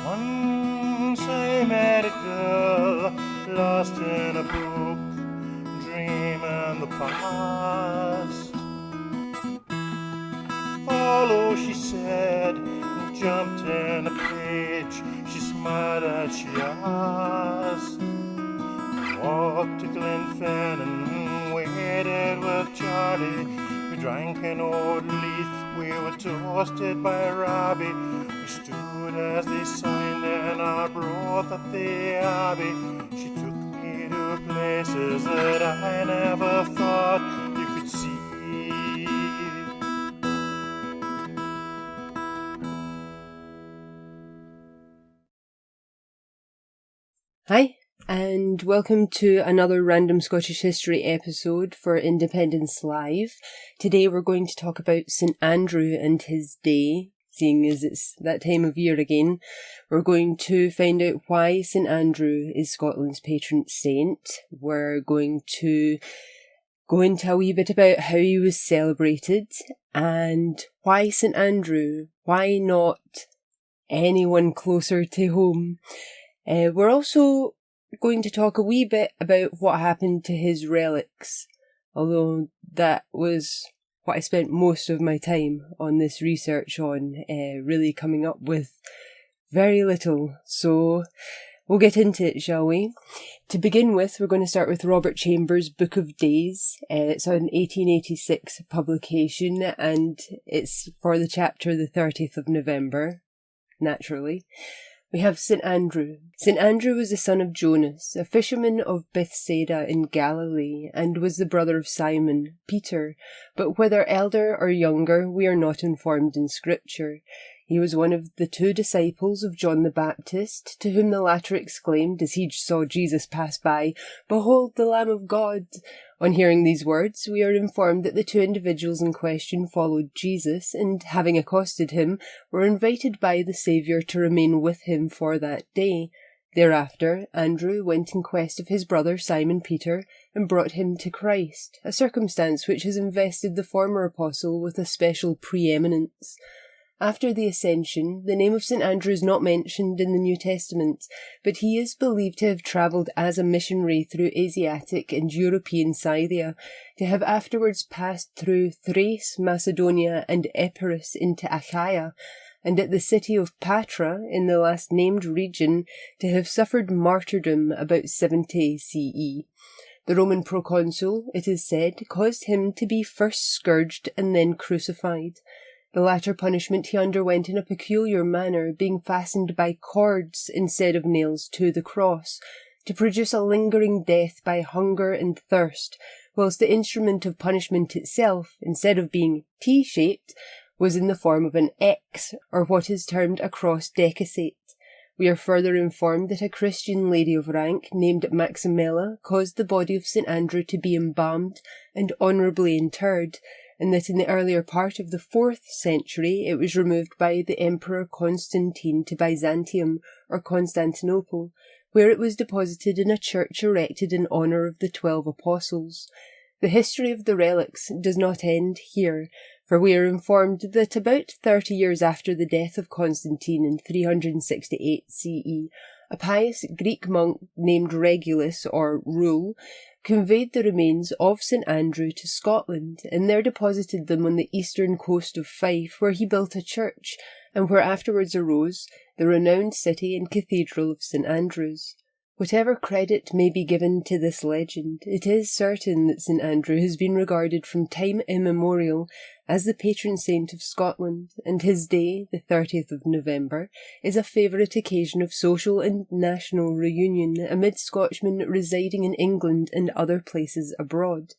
Once I met a girl lost in a book, dreaming the past. Follow, she said, and jumped in a page. She smiled and she asked. Walked to Glenfinnan, waited with Charlie. We drank an old leaf, we were toasted by Robbie. We stood as they signed in our broth at the Abbey. She took me to places that I never thought you could see. Hi, and welcome to another Random Scottish History episode for Independence Live. Today we're going to talk about St Andrew and his day, seeing as it's that time of year again. We're going to find out why St Andrew is Scotland's patron saint. We're going to go into a wee bit about how he was celebrated and why St Andrew, why not anyone closer to home. We're also going to talk a wee bit about what happened to his relics, although that was what I spent most of my time on this research on, really coming up with very little. So we'll get into it, shall we? To begin with, we're going to start with Robert Chambers' Book of Days. It's an 1886 publication, and it's for the chapter the 30th of November, naturally. We have St Andrew. St Andrew was the son of Jonas, a fisherman of Bethsaida in Galilee, and was the brother of Simon, Peter, but whether elder or younger we are not informed in Scripture. He was one of the 2 disciples of John the Baptist, to whom the latter exclaimed as he saw Jesus pass by, "Behold the Lamb of God!" On hearing these words, we are informed that the 2 individuals in question followed Jesus, and having accosted him, were invited by the Saviour to remain with him for that day. Thereafter, Andrew went in quest of his brother Simon Peter, and brought him to Christ, a circumstance which has invested the former apostle with a special preeminence. After the Ascension, the name of St Andrew is not mentioned in the New Testament, but he is believed to have travelled as a missionary through Asiatic and European Scythia, to have afterwards passed through Thrace, Macedonia, and Epirus into Achaia, and at the city of Patron, in the last named region, to have suffered martyrdom about 70 CE. The Roman proconsul, it is said, caused him to be first scourged and then crucified. The latter punishment he underwent in a peculiar manner, being fastened by cords instead of nails to the cross, to produce a lingering death by hunger and thirst, whilst the instrument of punishment itself, instead of being T-shaped, was in the form of an X, or what is termed a cross decussate. We are further informed that a Christian lady of rank, named Maximilla, caused the body of St Andrew to be embalmed and honourably interred, and that in the earlier part of the 4th century it was removed by the Emperor Constantine to Byzantium, or Constantinople, where it was deposited in a church erected in honour of the 12 apostles. The history of the relics does not end here, for we are informed that about 30 years after the death of Constantine in 368 CE, a pious Greek monk named Regulus, or Rule, conveyed the remains of St Andrew to Scotland, and there deposited them on the eastern coast of Fife, where he built a church, and where afterwards arose the renowned city and cathedral of St Andrews. Whatever credit may be given to this legend, it is certain that St Andrew has been regarded from time immemorial as the patron saint of Scotland, and his day, the 30th of November, is a favourite occasion of social and national reunion amid Scotchmen residing in England and other places abroad.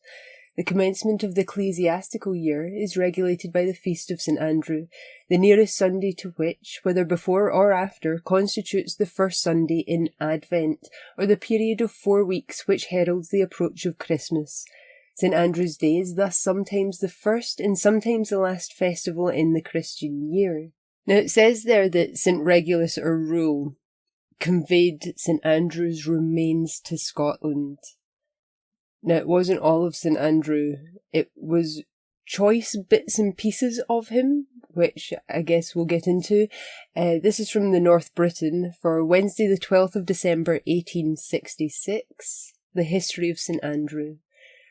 The commencement of the ecclesiastical year is regulated by the feast of St Andrew, the nearest Sunday to which, whether before or after, constitutes the first Sunday in Advent, or the period of 4 weeks which heralds the approach of Christmas. St Andrew's Day is thus sometimes the first and sometimes the last festival in the Christian year. Now it says there that St Regulus or Rule conveyed St Andrew's remains to Scotland. Now, it wasn't all of St Andrew, it was choice bits and pieces of him, which I guess we'll get into. This is from the North Briton for Wednesday the 12th of December 1866, the history of St Andrew.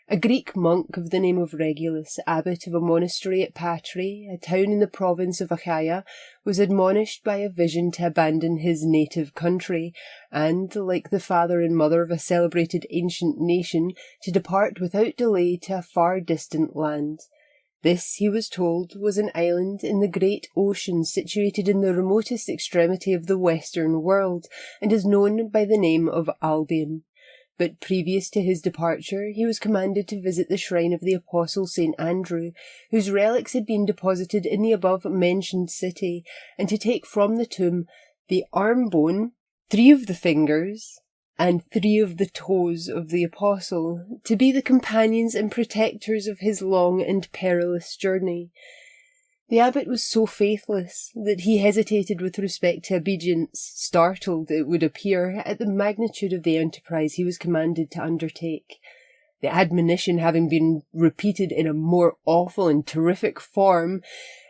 A Greek monk of the name of Regulus, abbot of a monastery at Patron, a town in the province of Achaia, was admonished by a vision to abandon his native country, and, like the father and mother of a celebrated ancient nation, to depart without delay to a far distant land. This, he was told, was an island in the great ocean situated in the remotest extremity of the western world, and is known by the name of Albion. But previous to his departure, he was commanded to visit the shrine of the Apostle St Andrew, whose relics had been deposited in the above-mentioned city, and to take from the tomb the arm bone, 3 of the fingers, and 3 of the toes of the Apostle, to be the companions and protectors of his long and perilous journey. The abbot was so faithless that he hesitated with respect to obedience, startled, it would appear, at the magnitude of the enterprise he was commanded to undertake. The admonition having been repeated in a more awful and terrific form,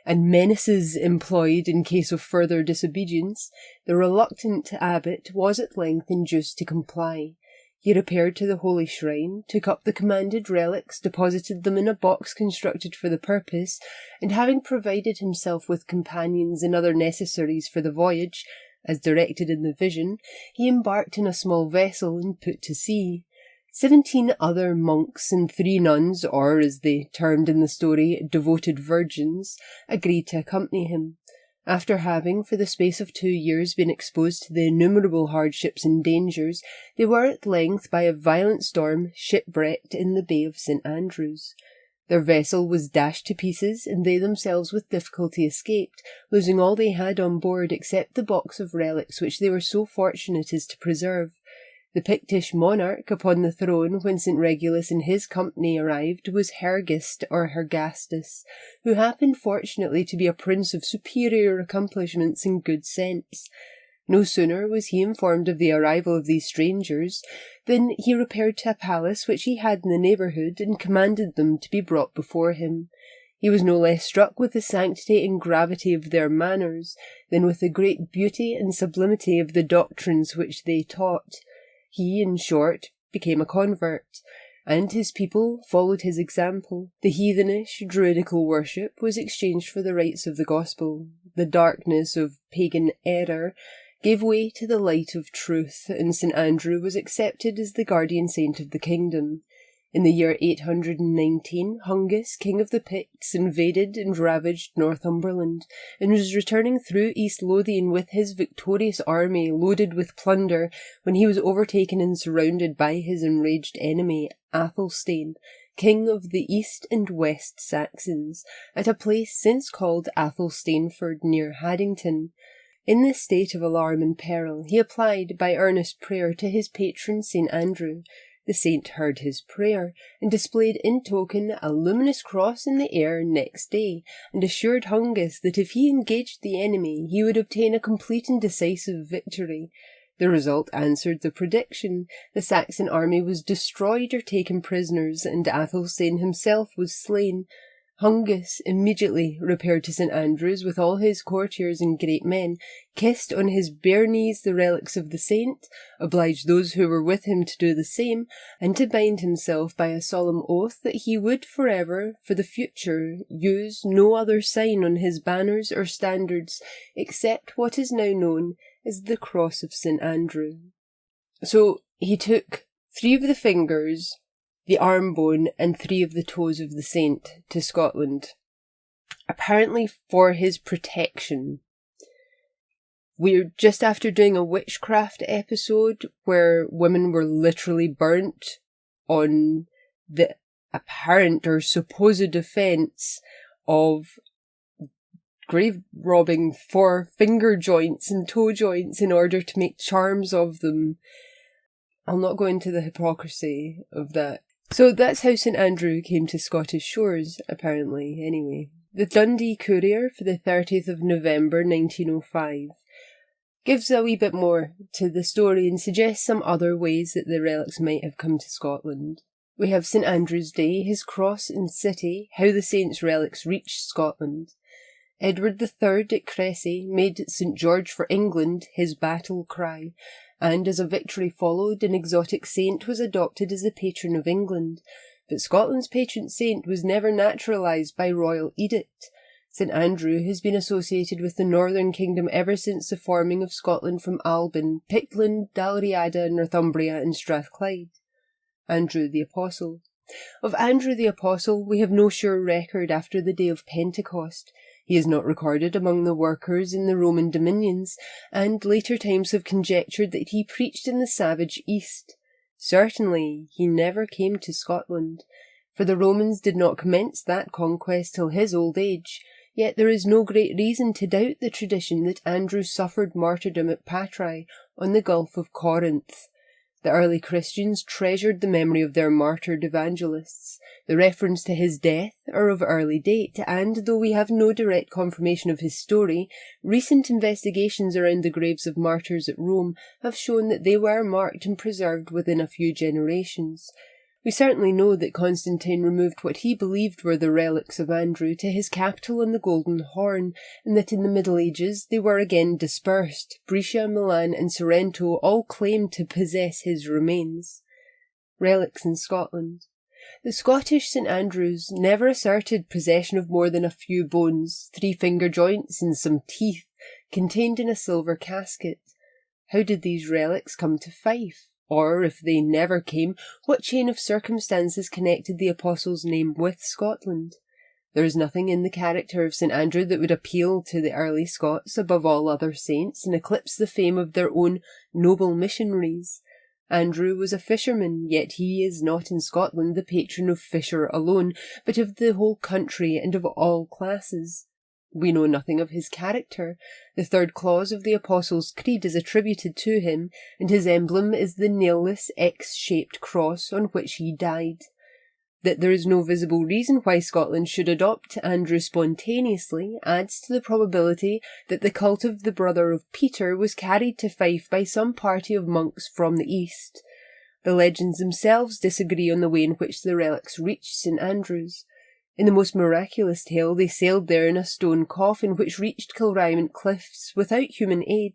and menaces employed in case of further disobedience, the reluctant abbot was at length induced to comply. He repaired to the holy shrine, took up the commanded relics, deposited them in a box constructed for the purpose, and having provided himself with companions and other necessaries for the voyage, as directed in the vision, he embarked in a small vessel and put to sea. 17 other monks and 3 nuns, or, as they termed in the story, devoted virgins, agreed to accompany him. After having, for the space of 2 years, been exposed to the innumerable hardships and dangers, they were at length, by a violent storm, shipwrecked in the Bay of St Andrews. Their vessel was dashed to pieces, and they themselves with difficulty escaped, losing all they had on board except the box of relics which they were so fortunate as to preserve. The Pictish monarch upon the throne when St Regulus and his company arrived was Hergest or Hergastus, who happened fortunately to be a prince of superior accomplishments and good sense. No sooner was he informed of the arrival of these strangers than he repaired to a palace which he had in the neighbourhood and commanded them to be brought before him. He was no less struck with the sanctity and gravity of their manners than with the great beauty and sublimity of the doctrines which they taught. He, in short, became a convert, and his people followed his example. The heathenish, druidical worship was exchanged for the rites of the gospel. The darkness of pagan error gave way to the light of truth, and St Andrew was accepted as the guardian saint of the kingdom. In the year 819, Hungus, king of the Picts, invaded and ravaged Northumberland, and was returning through East Lothian with his victorious army loaded with plunder when he was overtaken and surrounded by his enraged enemy, Athelstane, king of the East and West Saxons, at a place since called Athelstaneford near Haddington. In this state of alarm and peril, he applied by earnest prayer to his patron St Andrew. The saint heard his prayer, and displayed in token a luminous cross in the air next day, and assured Hungus that if he engaged the enemy he would obtain a complete and decisive victory. The result answered the prediction. The Saxon army was destroyed or taken prisoners, and Athelstane himself was slain. Hungus immediately repaired to St Andrews with all his courtiers and great men, kissed on his bare knees the relics of the saint, obliged those who were with him to do the same, and to bind himself by a solemn oath that he would forever, for the future, use no other sign on his banners or standards except what is now known as the Cross of St Andrew. So he took 3 of the fingers, the arm bone, and 3 of the toes of the saint to Scotland, apparently for his protection. We're just after doing a witchcraft episode where women were literally burnt on the apparent or supposed offence of grave robbing for finger joints and toe joints in order to make charms of them. I'll not go into the hypocrisy of that. So that's how St Andrew came to Scottish shores, apparently, anyway. The Dundee Courier for the 30th of November 1905 gives a wee bit more to the story and suggests some other ways that the relics might have come to Scotland. We have St Andrew's Day, his cross and city, how the saint's relics reached Scotland. Edward III at Cressy made St George for England his battle cry, and as a victory followed, an exotic saint was adopted as the patron of England. But Scotland's patron saint was never naturalised by royal edict. St Andrew has been associated with the northern kingdom ever since the forming of Scotland from Alban, Pictland, Dalriada, Northumbria and Strathclyde. Andrew the Apostle. Of Andrew the Apostle we have no sure record after the day of Pentecost. He is not recorded among the workers in the Roman dominions, and later times have conjectured that he preached in the savage East. Certainly he never came to Scotland, for the Romans did not commence that conquest till his old age. Yet there is no great reason to doubt the tradition that Andrew suffered martyrdom at Patron on the Gulf of Corinth. The early Christians treasured the memory of their martyred evangelists. The reference to his death are of early date, and though we have no direct confirmation of his story, recent investigations around the graves of martyrs at Rome have shown that they were marked and preserved within a few generations. We certainly know that Constantine removed what he believed were the relics of Andrew to his capital on the Golden Horn, and that in the Middle Ages they were again dispersed. Brescia, Milan and Sorrento all claimed to possess his remains. Relics in Scotland. The Scottish St Andrews never asserted possession of more than a few bones, 3 finger joints and some teeth, contained in a silver casket. How did these relics come to Fife? Or, if they never came, what chain of circumstances connected the Apostle's name with Scotland? There is nothing in the character of St Andrew that would appeal to the early Scots above all other saints and eclipse the fame of their own noble missionaries. Andrew was a fisherman, yet he is not in Scotland the patron of fisher alone, but of the whole country and of all classes. We know nothing of his character. The 3rd clause of the Apostles' Creed is attributed to him, and his emblem is the nailless X-shaped cross on which he died. That there is no visible reason why Scotland should adopt Andrew spontaneously adds to the probability that the cult of the brother of Peter was carried to Fife by some party of monks from the east. The legends themselves disagree on the way in which the relics reached St Andrews. In the most miraculous tale, they sailed there in a stone coffin which reached Kilrymont cliffs without human aid.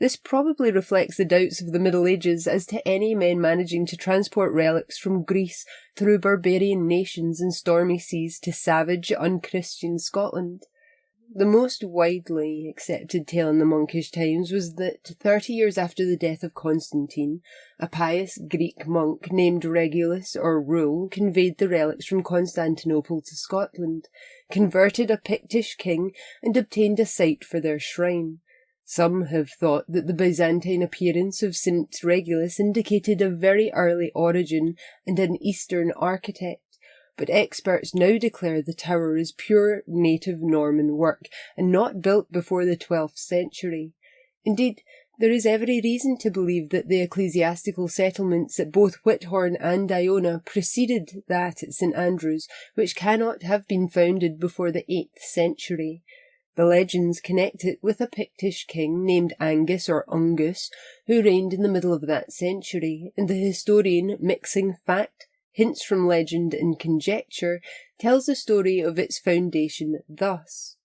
This probably reflects the doubts of the Middle Ages as to any men managing to transport relics from Greece through barbarian nations and stormy seas to savage, unchristian Scotland. The most widely accepted tale in the monkish times was that 30 years after the death of Constantine, a pious Greek monk named Regulus or Rule conveyed the relics from Constantinople to Scotland, converted a Pictish king, and obtained a site for their shrine. Some have thought that the Byzantine appearance of St Regulus indicated a very early origin and an Eastern architect, but experts now declare the tower is pure native Norman work and not built before the 12th century. Indeed, there is every reason to believe that the ecclesiastical settlements at both Whithorn and Iona preceded that at St Andrews, which cannot have been founded before the 8th century. The legends connect it with a Pictish king named Angus or Ungus, who reigned in the middle of that century, and the historian, mixing fact, hints from legend and conjecture, tells the story of its foundation thus.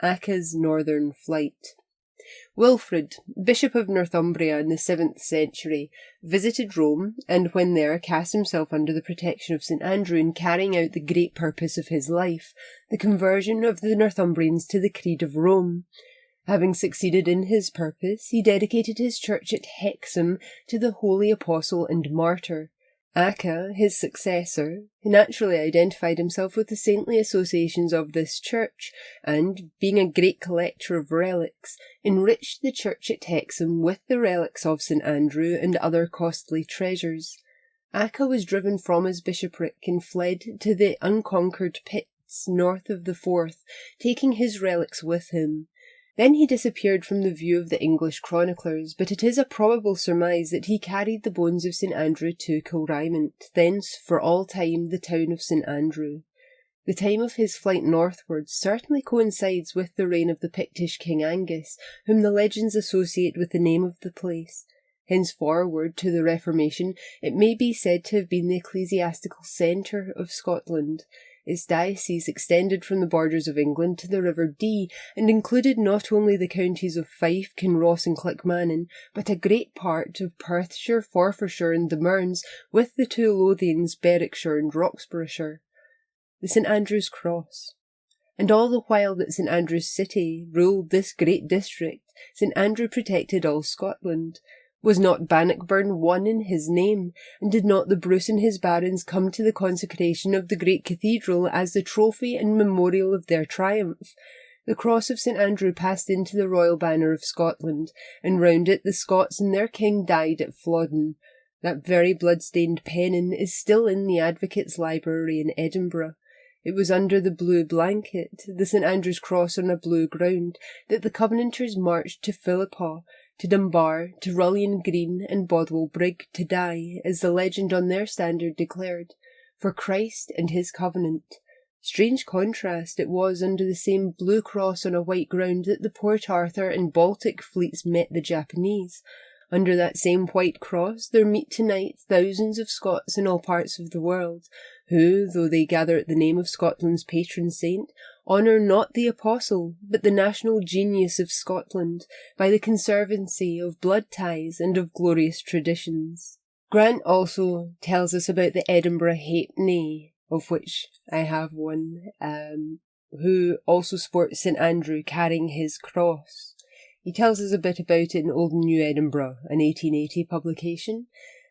Acca's northern flight. Wilfrid, Bishop of Northumbria in the 7th century, visited Rome, and when there cast himself under the protection of St Andrew in carrying out the great purpose of his life, the conversion of the Northumbrians to the Creed of Rome. Having succeeded in his purpose, he dedicated his church at Hexham to the holy apostle and martyr. Acca, his successor, naturally identified himself with the saintly associations of this church, and, being a great collector of relics, enriched the church at Hexham with the relics of St Andrew and other costly treasures. Acca was driven from his bishopric and fled to the unconquered Picts north of the Forth, taking his relics with him. Then he disappeared from the view of the English chroniclers, but it is a probable surmise that he carried the bones of St Andrew to Kilrymont, thence for all time the town of St Andrew. The time of his flight northwards certainly coincides with the reign of the Pictish king Angus, whom the legends associate with the name of the place. Henceforward, to the Reformation, it may be said to have been the ecclesiastical centre of Scotland. Its diocese extended from the borders of England to the River Dee, and included not only the counties of Fife, Kinross and Clickmannon, but a great part of Perthshire, Forfarshire and the Mearns, with the two Lothians, Berwickshire and Roxburghshire. The St Andrew's Cross. And all the while that St Andrew's City ruled this great district, St Andrew protected all Scotland. Was not Bannockburn one in his name, and did not the Bruce and his barons come to the consecration of the great cathedral as the trophy and memorial of their triumph? The cross of St Andrew passed into the royal banner of Scotland, and round it the Scots and their king died at Flodden. That very blood-stained pennon is still in the Advocates' Library in Edinburgh. It was under the blue blanket, the St Andrew's cross on a blue ground, that the Covenanters marched to Philiphaugh, to Dunbar, to Rullion Green and Bothwell Brig to die, as the legend on their standard declared, for Christ and his covenant. Strange contrast it was under the same blue cross on a white ground that the Port Arthur and Baltic fleets met the Japanese. Under that same white cross there meet tonight thousands of Scots in all parts of the world, who, though they gather at the name of Scotland's patron saint, honour not the apostle, but the national genius of Scotland, by the conservancy of blood ties and of glorious traditions. Grant also tells us about the Edinburgh Halfpenny, of which I have one, who also sports St Andrew carrying his cross. He tells us a bit about it in Old and New Edinburgh, an 1880 publication.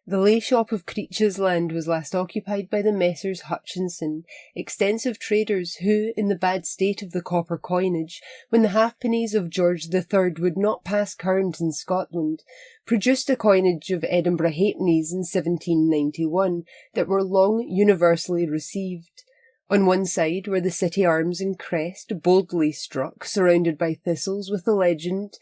The lay shop of Creech's Land was last occupied by the Messrs. Hutchinson, extensive traders who, in the bad state of the copper coinage, when the halfpennies of George III would not pass current in Scotland, produced a coinage of Edinburgh halfpennies in 1791 that were long universally received. On one side were the city arms and crest, boldly struck, surrounded by thistles, with the legend,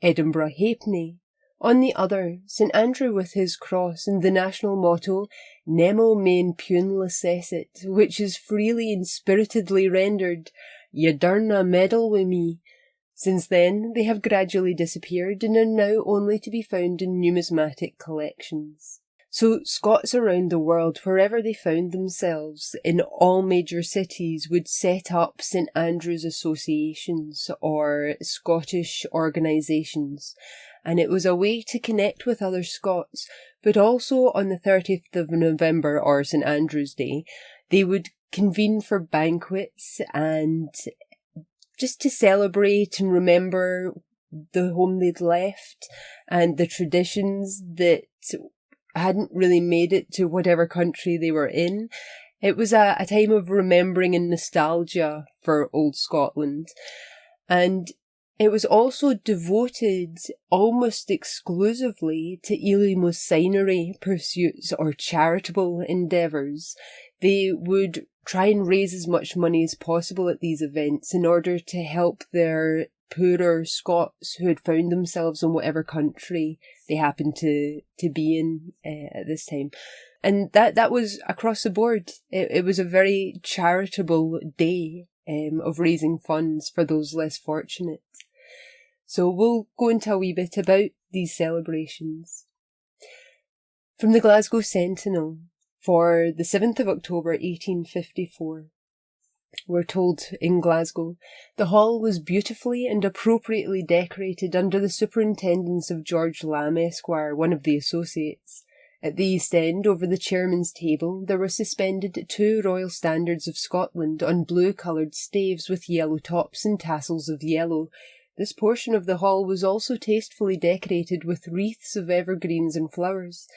Edinburgh Halfpenny. On the other, St Andrew with his cross and the national motto, Nemo me impune licessit, which is freely and spiritedly rendered, Ye durna meddle wi' me. Since then, they have gradually disappeared and are now only to be found in numismatic collections. So Scots around the world, wherever they found themselves, in all major cities, would set up St Andrew's associations or Scottish organisations, and it was a way to connect with other Scots. But also on the 30th of November, or St Andrew's Day, they would convene for banquets and just to celebrate and remember the home they'd left and the traditions that hadn't really made it to whatever country they were in. It was a time of remembering and nostalgia for old Scotland. And it was also devoted almost exclusively to eleemosynary pursuits or charitable endeavours. They would try and raise as much money as possible at these events in order to help their poorer Scots who had found themselves in whatever country they happened to be in at this time. And that was across the board. It was a very charitable day of raising funds for those less fortunate. So we'll go into a wee bit about these celebrations. From the Glasgow Sentinel for the 7th of October 1854. We're told in Glasgow, the hall was beautifully and appropriately decorated under the superintendence of George Lamb, Esquire, one of the associates. At the East End, over the chairman's table, there were suspended 2 royal standards of Scotland on blue-coloured staves with yellow tops and tassels of yellow. This portion of the hall was also tastefully decorated with wreaths of evergreens and flowers.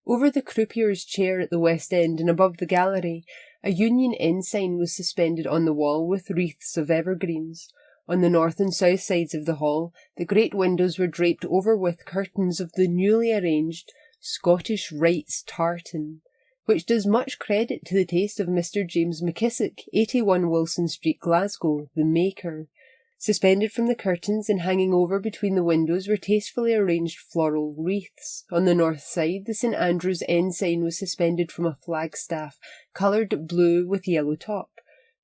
Over the croupier's chair at the West End and above the gallery, a Union ensign was suspended on the wall with wreaths of evergreens. On the north and south sides of the hall, the great windows were draped over with curtains of the newly arranged Scottish Rites tartan, which does much credit to the taste of Mr. James McKissick, 81 Wilson Street, Glasgow, the maker. Suspended from the curtains and hanging over between the windows were tastefully arranged floral wreaths. On the north side, the St Andrew's ensign was suspended from a flagstaff, coloured blue with yellow top.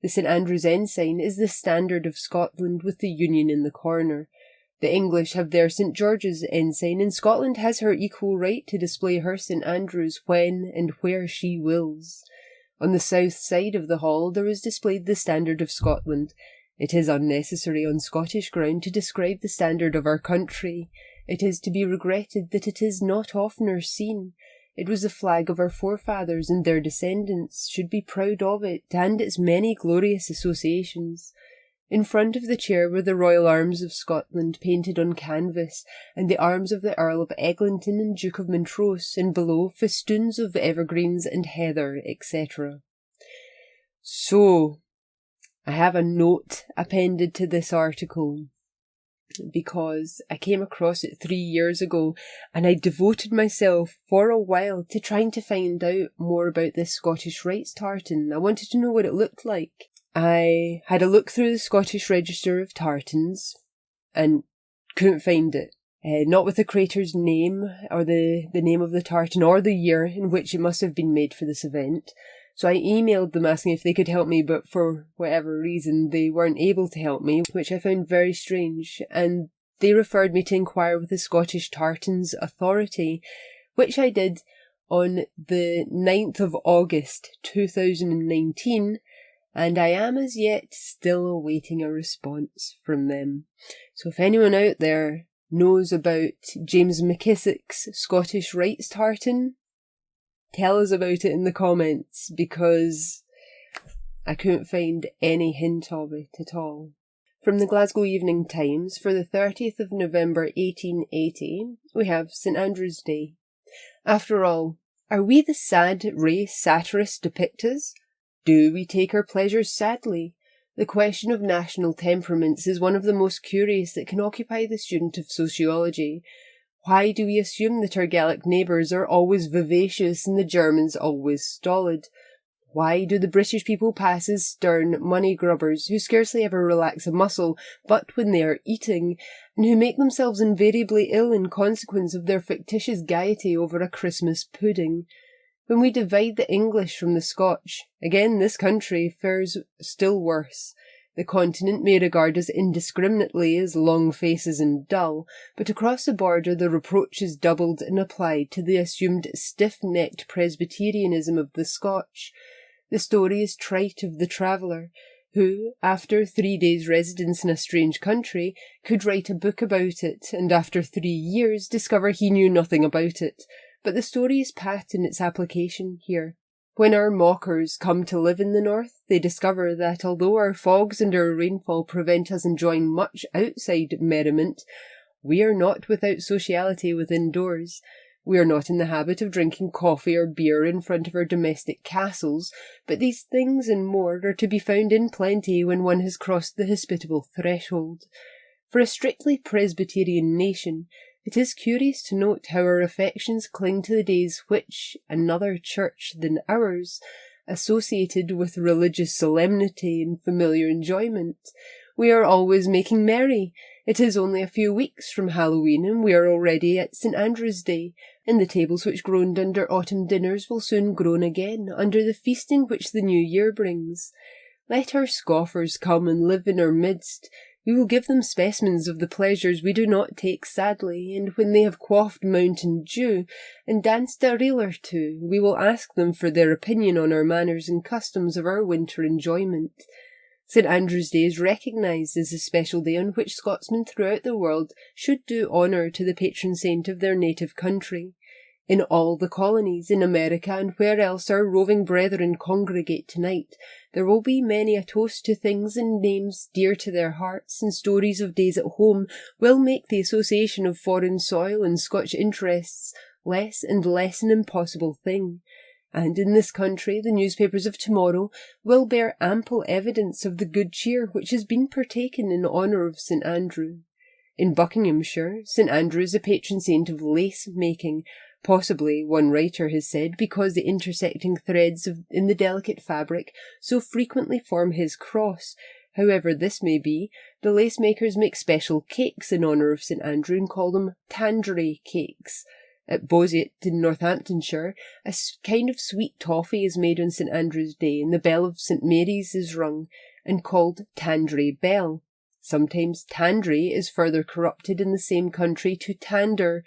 The St Andrew's ensign is the standard of Scotland with the Union in the corner. The English have their St. George's ensign, and Scotland has her equal right to display her St. Andrews when and where she wills. On the south side of the hall there is displayed the standard of Scotland. It is unnecessary on Scottish ground to describe the standard of our country. It is to be regretted that it is not oftener seen. It was the flag of our forefathers, and their descendants should be proud of it and its many glorious associations. In front of the chair were the royal arms of Scotland painted on canvas, and the arms of the Earl of Eglinton and Duke of Montrose, and below festoons of evergreens and heather, etc. So, I have a note appended to this article, because I came across it 3 years ago, and I devoted myself for a while to trying to find out more about this Scottish Rites tartan. I wanted to know what it looked like. I had a look through the Scottish Register of Tartans and couldn't find it. Not with the creator's name or the name of the tartan or the year in which it must have been made for this event. So I emailed them asking if they could help me, but for whatever reason they weren't able to help me, which I found very strange, and they referred me to inquire with the Scottish Tartans Authority, which I did on the 9th of August 2019, and I am as yet still awaiting a response from them. So if anyone out there knows about James McKissick's Scottish Rites tartan, tell us about it in the comments, because I couldn't find any hint of it at all. From the Glasgow Evening Times for the 30th of November 1880, we have St. Andrew's Day. After all, are we the sad race satirists depict us? Do we take our pleasures sadly? The question of national temperaments is one of the most curious that can occupy the student of sociology. Why do we assume that our Gallic neighbours are always vivacious and the Germans always stolid? Why do the British people pass as stern money grubbers who scarcely ever relax a muscle but when they are eating, and who make themselves invariably ill in consequence of their fictitious gaiety over a Christmas pudding? When we divide the English from the Scotch, again this country fares still worse. The continent may regard us indiscriminately as long faces and dull, but across the border the reproach is doubled and applied to the assumed stiff-necked Presbyterianism of the Scotch. The story is trite of the traveller, who, after 3 days' residence in a strange country, could write a book about it, and after 3 years discover he knew nothing about it. But the story is pat in its application here. When our mockers come to live in the north, they discover that although our fogs and our rainfall prevent us enjoying much outside merriment, we are not without sociality within doors. We are not in the habit of drinking coffee or beer in front of our domestic castles, but these things and more are to be found in plenty when one has crossed the hospitable threshold. For a strictly Presbyterian nation, it is curious to note how our affections cling to the days which another church than ours associated with religious solemnity and familiar enjoyment. We are always making merry. It is only a few weeks from Halloween, and we are already at St. Andrew's Day, and the tables which groaned under autumn dinners will soon groan again under the feasting which the new year brings. Let our scoffers come and live in our midst. We will give them specimens of the pleasures we do not take sadly, and when they have quaffed Mountain Dew and danced a reel or two, we will ask them for their opinion on our manners and customs of our winter enjoyment. St. Andrew's Day is recognised as a special day on which Scotsmen throughout the world should do honour to the patron saint of their native country. In all the colonies, in America and where else our roving brethren congregate tonight, there will be many a toast to things and names dear to their hearts, and stories of days at home will make the association of foreign soil and Scotch interests less and less an impossible thing. And in this country, the newspapers of tomorrow will bear ample evidence of the good cheer which has been partaken in honour of St. Andrew. In Buckinghamshire, St. Andrew is the patron saint of lace-making, possibly, one writer has said, because the intersecting threads in the delicate fabric so frequently form his cross. However this may be, the lace-makers make special cakes in honour of St. Andrew and call them Tandray cakes. At Bosiet in Northamptonshire, a kind of sweet toffee is made on St. Andrew's Day, and the bell of St. Mary's is rung and called Tandray Bell. Sometimes Tandri is further corrupted in the same country to Tander,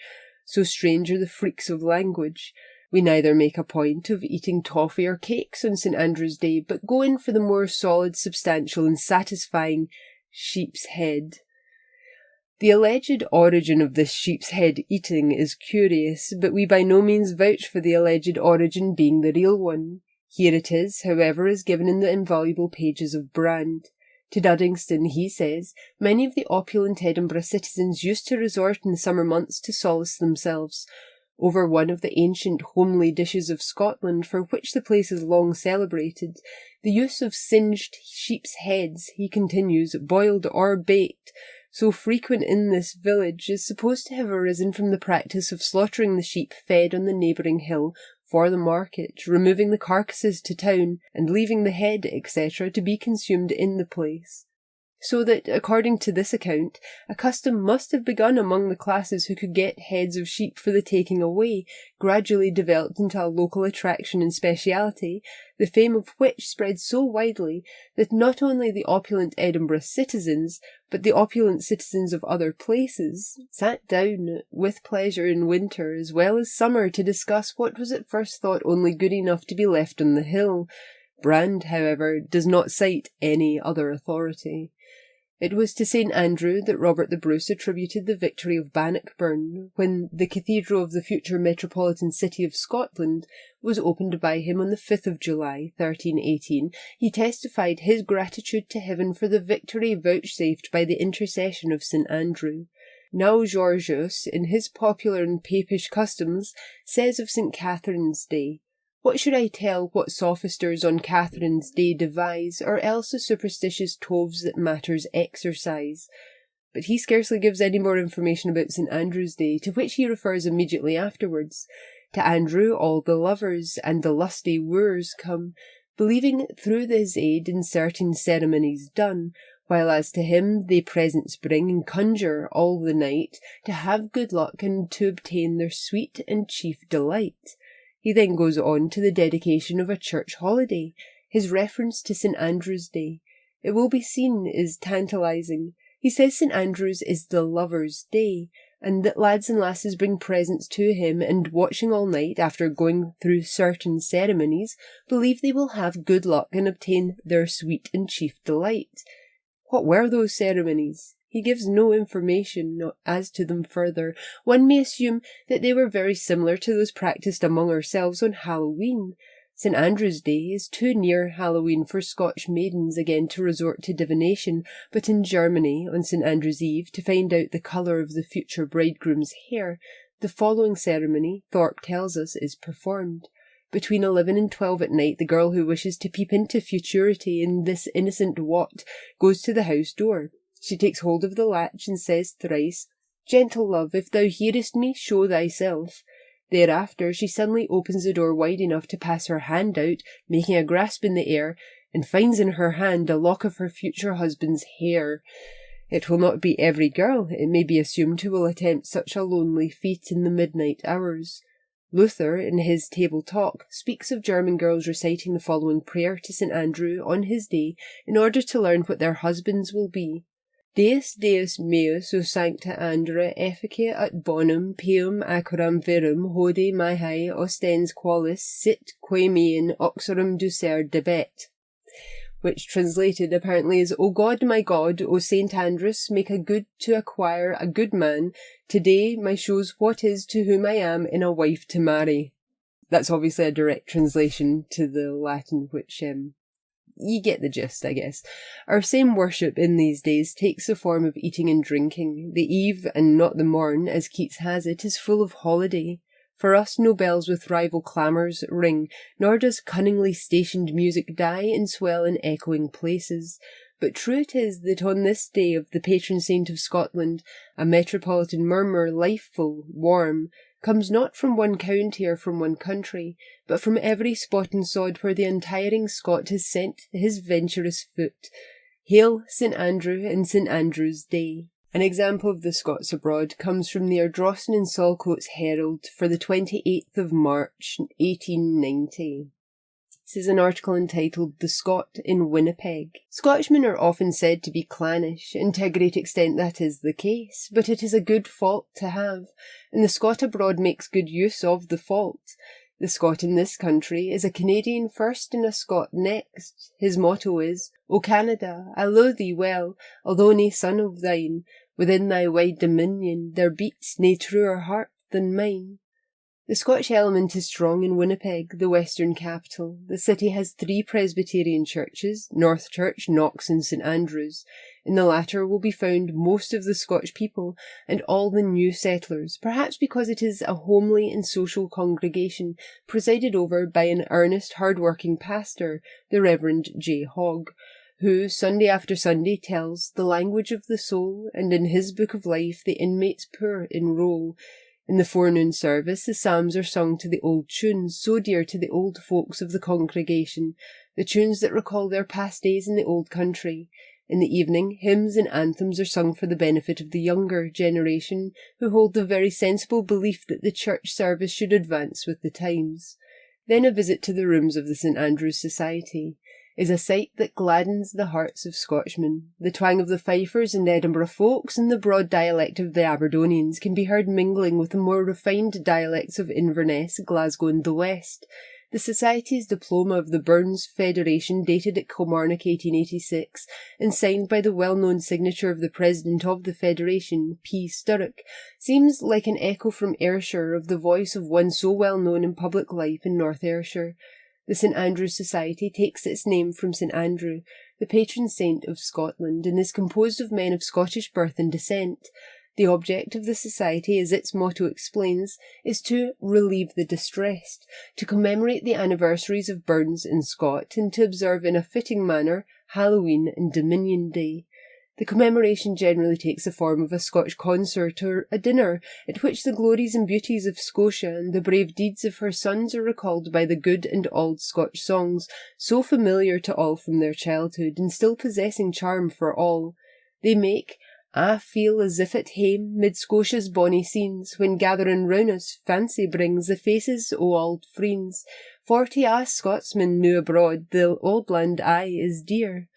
so strange are the freaks of language. We neither make a point of eating toffee or cakes on St. Andrew's Day, but go in for the more solid, substantial and satisfying sheep's head. The alleged origin of this sheep's head eating is curious, but we by no means vouch for the alleged origin being the real one. Here it is, however, as given in the invaluable pages of Brand. To Duddingston, he says, many of the opulent Edinburgh citizens used to resort in the summer months to solace themselves over one of the ancient homely dishes of Scotland, for which the place is long celebrated, the use of singed sheep's heads, he continues, boiled or baked, so frequent in this village, is supposed to have arisen from the practice of slaughtering the sheep fed on the neighbouring hill for the market, removing the carcasses to town, and leaving the head, etc., to be consumed in the place. So that, according to this account, a custom must have begun among the classes who could get heads of sheep for the taking away, gradually developed into a local attraction and speciality, the fame of which spread so widely that not only the opulent Edinburgh citizens, but the opulent citizens of other places, sat down with pleasure in winter as well as summer to discuss what was at first thought only good enough to be left on the hill. Brand, however, does not cite any other authority. It was to St. Andrew that Robert the Bruce attributed the victory of Bannockburn, when the cathedral of the future metropolitan city of Scotland was opened by him on the 5th of July, 1318. He testified his gratitude to heaven for the victory vouchsafed by the intercession of St. Andrew. Now Georgius, in his popular and papish customs, says of St. Catherine's Day, "What should I tell what sophisters on Catherine's Day devise, or else the superstitious toves that matters exercise?" But he scarcely gives any more information about St. Andrew's Day, to which he refers immediately afterwards. To Andrew all the lovers and the lusty wooers come, believing through his aid in certain ceremonies done, while as to him they presents bring and conjure all the night to have good luck and to obtain their sweet and chief delight. He then goes on to the dedication of a church holiday. His reference to St. Andrew's Day, it will be seen, is tantalizing. He says St. Andrew's is the lover's day, and that lads and lasses bring presents to him, and watching all night, after going through certain ceremonies, believe they will have good luck and obtain their sweet and chief delight. What were those ceremonies? He gives no information as to them further. One may assume that they were very similar to those practised among ourselves on Halloween. St. Andrew's Day is too near Halloween for Scotch maidens again to resort to divination, but in Germany, on St. Andrew's Eve, to find out the colour of the future bridegroom's hair, the following ceremony, Thorpe tells us, is performed. Between 11 and 12 at night, the girl who wishes to peep into futurity in this innocent wat goes to the house door. She takes hold of the latch and says thrice, "Gentle love, if thou hearest me, show thyself." Thereafter she suddenly opens the door wide enough to pass her hand out, making a grasp in the air, and finds in her hand a lock of her future husband's hair. It will not be every girl, it may be assumed, who will attempt such a lonely feat in the midnight hours. Luther, in his Table Talk, speaks of German girls reciting the following prayer to St. Andrew on his day in order to learn what their husbands will be. Deus Deus meus o sancta Andra effice at bonum pium acoram virum hodie mihi ostens qualis sit quae mean oxorum ducer debet, which translated apparently is, "O God, my God, O Saint Andrus, make a good to acquire a good man. Today my shows what is to whom I am in a wife to marry." That's obviously a direct translation to the Latin, which you get the gist, I guess. Our same worship in these days takes the form of eating and drinking. The eve, and not the morn, as Keats has it, is full of holiday. For us no bells with rival clamours ring, nor does cunningly stationed music die and swell in echoing places. But true it is that on this day of the patron saint of Scotland, a metropolitan murmur, lifeful, warm, comes not from one county or from one country, but from every spot and sod where the untiring Scot has sent his venturous foot. Hail St. Andrew and St. Andrew's Day. An example of the Scots abroad comes from the Ardrossan and Saltcoats Herald for the 28th of March, 1890. is an article entitled The Scot in Winnipeg. Scotchmen are often said to be clannish, and to a great extent that is the case, but it is a good fault to have, and the Scot abroad makes good use of the fault. The Scot in this country is a Canadian first and a Scot next. His motto is, O Canada, I lo'e thee well, although nae son of thine, within thy wide dominion, there beats nae truer heart than mine. The Scotch element is strong in Winnipeg, the western capital. The city has 3 Presbyterian churches, North Church, Knox and St Andrews. In the latter will be found most of the Scotch people and all the new settlers, perhaps because it is a homely and social congregation presided over by an earnest, hard-working pastor, the Reverend J. Hogg, who, Sunday after Sunday, tells the language of the soul, and in his book of life the inmates pour enroll. In the forenoon service, the psalms are sung to the old tunes, so dear to the old folks of the congregation, the tunes that recall their past days in the old country. In the evening, hymns and anthems are sung for the benefit of the younger generation, who hold the very sensible belief that the church service should advance with the times. Then a visit to the rooms of the St Andrews Society is a sight that gladdens the hearts of Scotchmen. The twang of the fifers and Edinburgh folks and the broad dialect of the Aberdonians can be heard mingling with the more refined dialects of Inverness, Glasgow and the West. The Society's diploma of the Burns Federation, dated at Kilmarnock 1886, and signed by the well-known signature of the President of the Federation, P. Sturrock, seems like an echo from Ayrshire of the voice of one so well known in public life in North Ayrshire. The St Andrews Society takes its name from St Andrew, the patron saint of Scotland, and is composed of men of Scottish birth and descent. The object of the society, as its motto explains, is to relieve the distressed, to commemorate the anniversaries of Burns and Scott, and to observe in a fitting manner Halloween and Dominion Day. The commemoration generally takes the form of a Scotch concert or a dinner, at which the glories and beauties of Scotia and the brave deeds of her sons are recalled by the good and old Scotch songs, so familiar to all from their childhood, and still possessing charm for all. They make "I feel as if at hame, mid Scotia's bonny scenes, when gathering round us, fancy brings the faces o' auld friends. For to us Scotsmen new abroad, the old land aye is dear."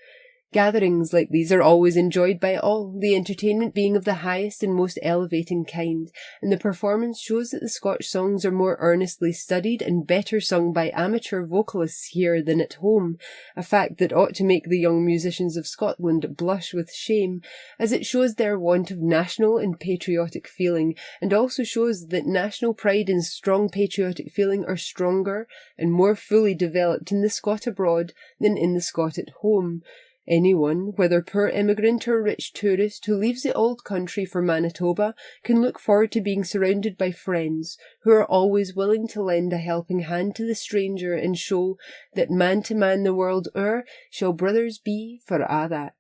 Gatherings like these are always enjoyed by all, the entertainment being of the highest and most elevating kind, and the performance shows that the Scotch songs are more earnestly studied and better sung by amateur vocalists here than at home, a fact that ought to make the young musicians of Scotland blush with shame, as it shows their want of national and patriotic feeling, and also shows that national pride and strong patriotic feeling are stronger and more fully developed in the Scot abroad than in the Scot at home. Anyone, whether poor immigrant or rich tourist, who leaves the old country for Manitoba can look forward to being surrounded by friends who are always willing to lend a helping hand to the stranger and show that man to man the world o'er shall brothers be for a' that.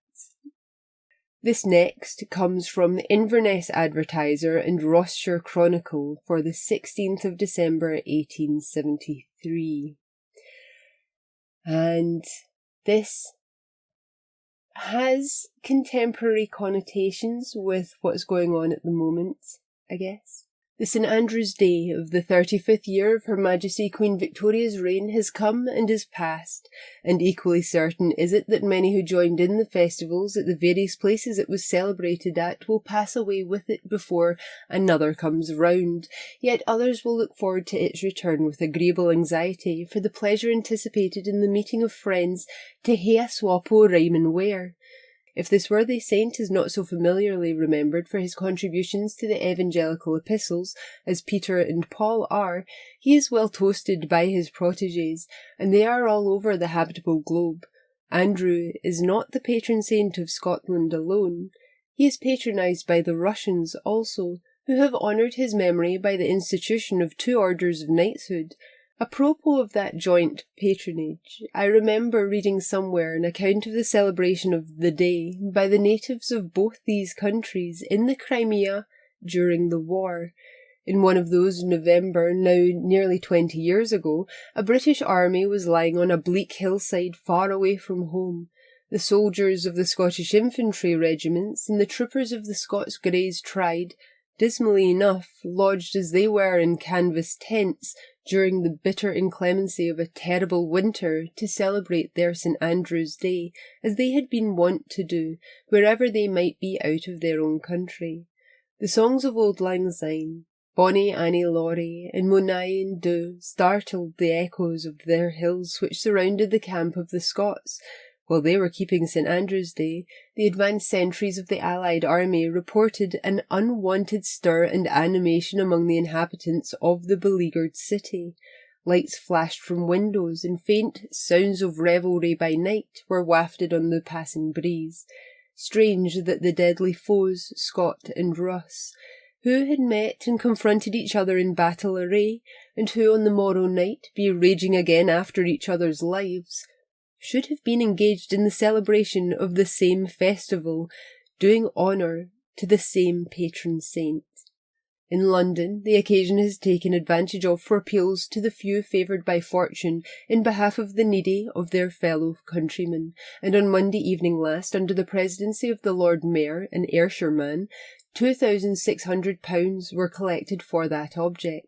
This next comes from the Inverness Advertiser and Rossshire Chronicle for the 16th of December 1873. And this has contemporary connotations with what's going on at the moment, I guess. The St Andrew's Day of the 35th year of Her Majesty Queen Victoria's reign has come and is past, and equally certain is it that many who joined in the festivals at the various places it was celebrated at will pass away with it before another comes round, yet others will look forward to its return with agreeable anxiety for the pleasure anticipated in the meeting of friends to hae a swap o' rhyme and wear. If this worthy saint is not so familiarly remembered for his contributions to the evangelical epistles as Peter and Paul are, he is well toasted by his protégés, and they are all over the habitable globe. Andrew is not the patron saint of Scotland alone. He is patronised by the Russians also, who have honoured his memory by the institution of 2 orders of knighthood. Apropos of that joint patronage, I remember reading somewhere an account of the celebration of the day by the natives of both these countries in the Crimea during the war. In one of those November, now nearly 20 years ago, a British army was lying on a bleak hillside far away from home. The soldiers of the Scottish infantry regiments and the troopers of the Scots Greys tried, dismally enough, lodged as they were in canvas tents, during the bitter inclemency of a terrible winter to celebrate their St. Andrew's Day, as they had been wont to do, wherever they might be out of their own country. The songs of Auld Lang Syne, Bonnie Annie Laurie, and Monaigh Dhu startled the echoes of their hills which surrounded the camp of the Scots. While they were keeping St. Andrew's Day, the advanced sentries of the Allied army reported an unwonted stir and animation among the inhabitants of the beleaguered city. Lights flashed from windows, and faint sounds of revelry by night were wafted on the passing breeze. Strange that the deadly foes, Scot and Russ, who had met and confronted each other in battle array, and who on the morrow night be raging again after each other's lives, should have been engaged in the celebration of the same festival, doing honour to the same patron saint. In London, the occasion is taken advantage of for appeals to the few favoured by fortune in behalf of the needy of their fellow countrymen, and on Monday evening last, under the presidency of the Lord Mayor, an Ayrshireman, £2,600 were collected for that object.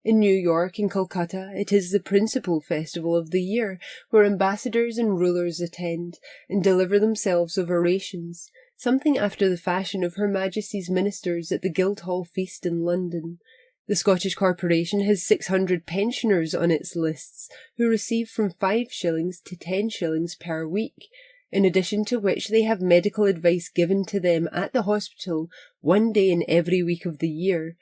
In New York and Calcutta it is the principal festival of the year, where ambassadors and rulers attend, and deliver themselves of orations, something after the fashion of Her Majesty's ministers at the Guildhall feast in London. The Scottish Corporation has 600 pensioners on its lists, who receive from 5 shillings to 10 shillings per week, in addition to which they have medical advice given to them at the hospital 1 day in every week of the year.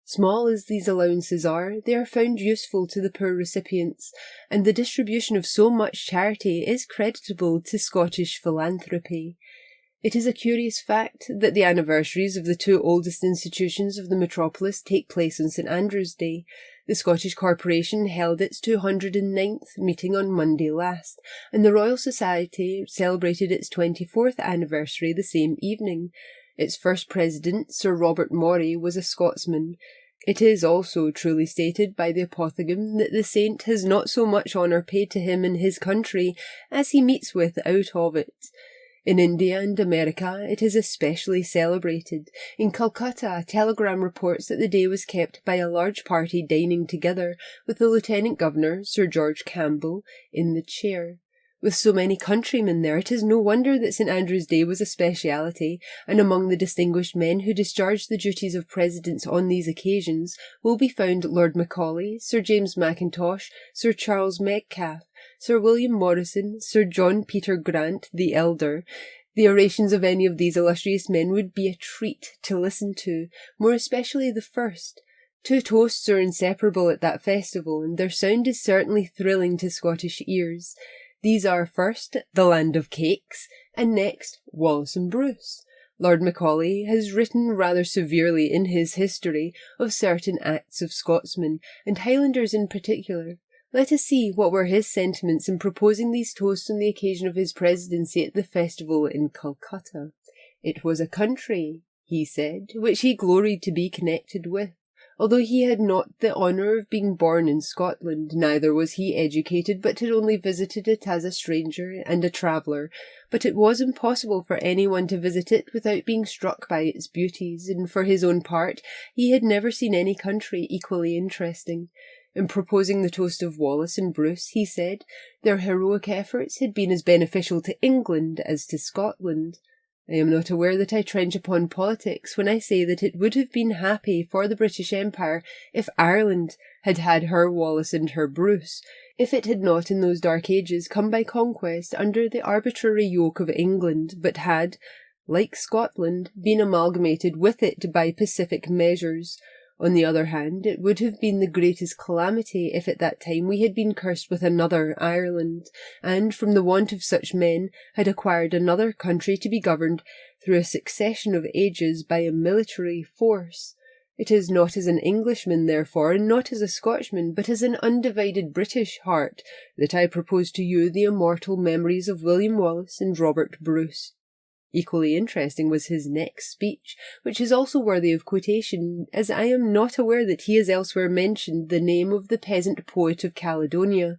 Small as these allowances are, they are found useful to the poor recipients, and the distribution of so much charity is creditable to Scottish philanthropy. It is a curious fact that the anniversaries of the 2 oldest institutions of the metropolis take place on St. Andrew's Day. The Scottish Corporation held its 209th meeting on Monday last, and the Royal Society celebrated its 24th anniversary the same evening. Its first president, Sir Robert Morley, was a Scotsman. It is also truly stated by the apothegm that the saint has not so much honour paid to him in his country as he meets with out of it. In India and America it is especially celebrated. In Calcutta, a telegram reports that the day was kept by a large party dining together, with the Lieutenant Governor, Sir George Campbell, in the chair. With so many countrymen there, it is no wonder that St. Andrew's Day was a speciality, and among the distinguished men who discharged the duties of presidents on these occasions will be found Lord Macaulay, Sir James Mackintosh, Sir Charles Metcalfe, Sir William Morrison, Sir John Peter Grant the elder. The orations of any of these illustrious men would be a treat to listen to, more especially the first. 2 toasts are inseparable at that festival, and their sound is certainly thrilling to Scottish ears. These are first, the land of cakes, and next, Wallace and Bruce. Lord Macaulay has written rather severely in his history of certain acts of Scotsmen, and Highlanders in particular. Let us see what were his sentiments in proposing these toasts on the occasion of his presidency at the festival in Calcutta. It was a country, he said, which he gloried to be connected with. Although he had not the honour of being born in Scotland, neither was he educated, but had only visited it as a stranger and a traveller. But it was impossible for anyone to visit it without being struck by its beauties, and for his own part, he had never seen any country equally interesting. In proposing the toast of Wallace and Bruce, he said, their heroic efforts had been as beneficial to England as to Scotland. I am not aware that I trench upon politics when I say that it would have been happy for the British Empire if Ireland had had her Wallace and her Bruce, if it had not in those dark ages come by conquest under the arbitrary yoke of England, but had, like Scotland, been amalgamated with it by pacific measures. On the other hand, it would have been the greatest calamity if at that time we had been cursed with another Ireland, and, from the want of such men, had acquired another country to be governed through a succession of ages by a military force. It is not as an Englishman, therefore, and not as a Scotchman, but as an undivided British heart, that I propose to you the immortal memories of William Wallace and Robert Bruce. Equally interesting was his next speech, which is also worthy of quotation, as I am not aware that he has elsewhere mentioned the name of the peasant poet of Caledonia.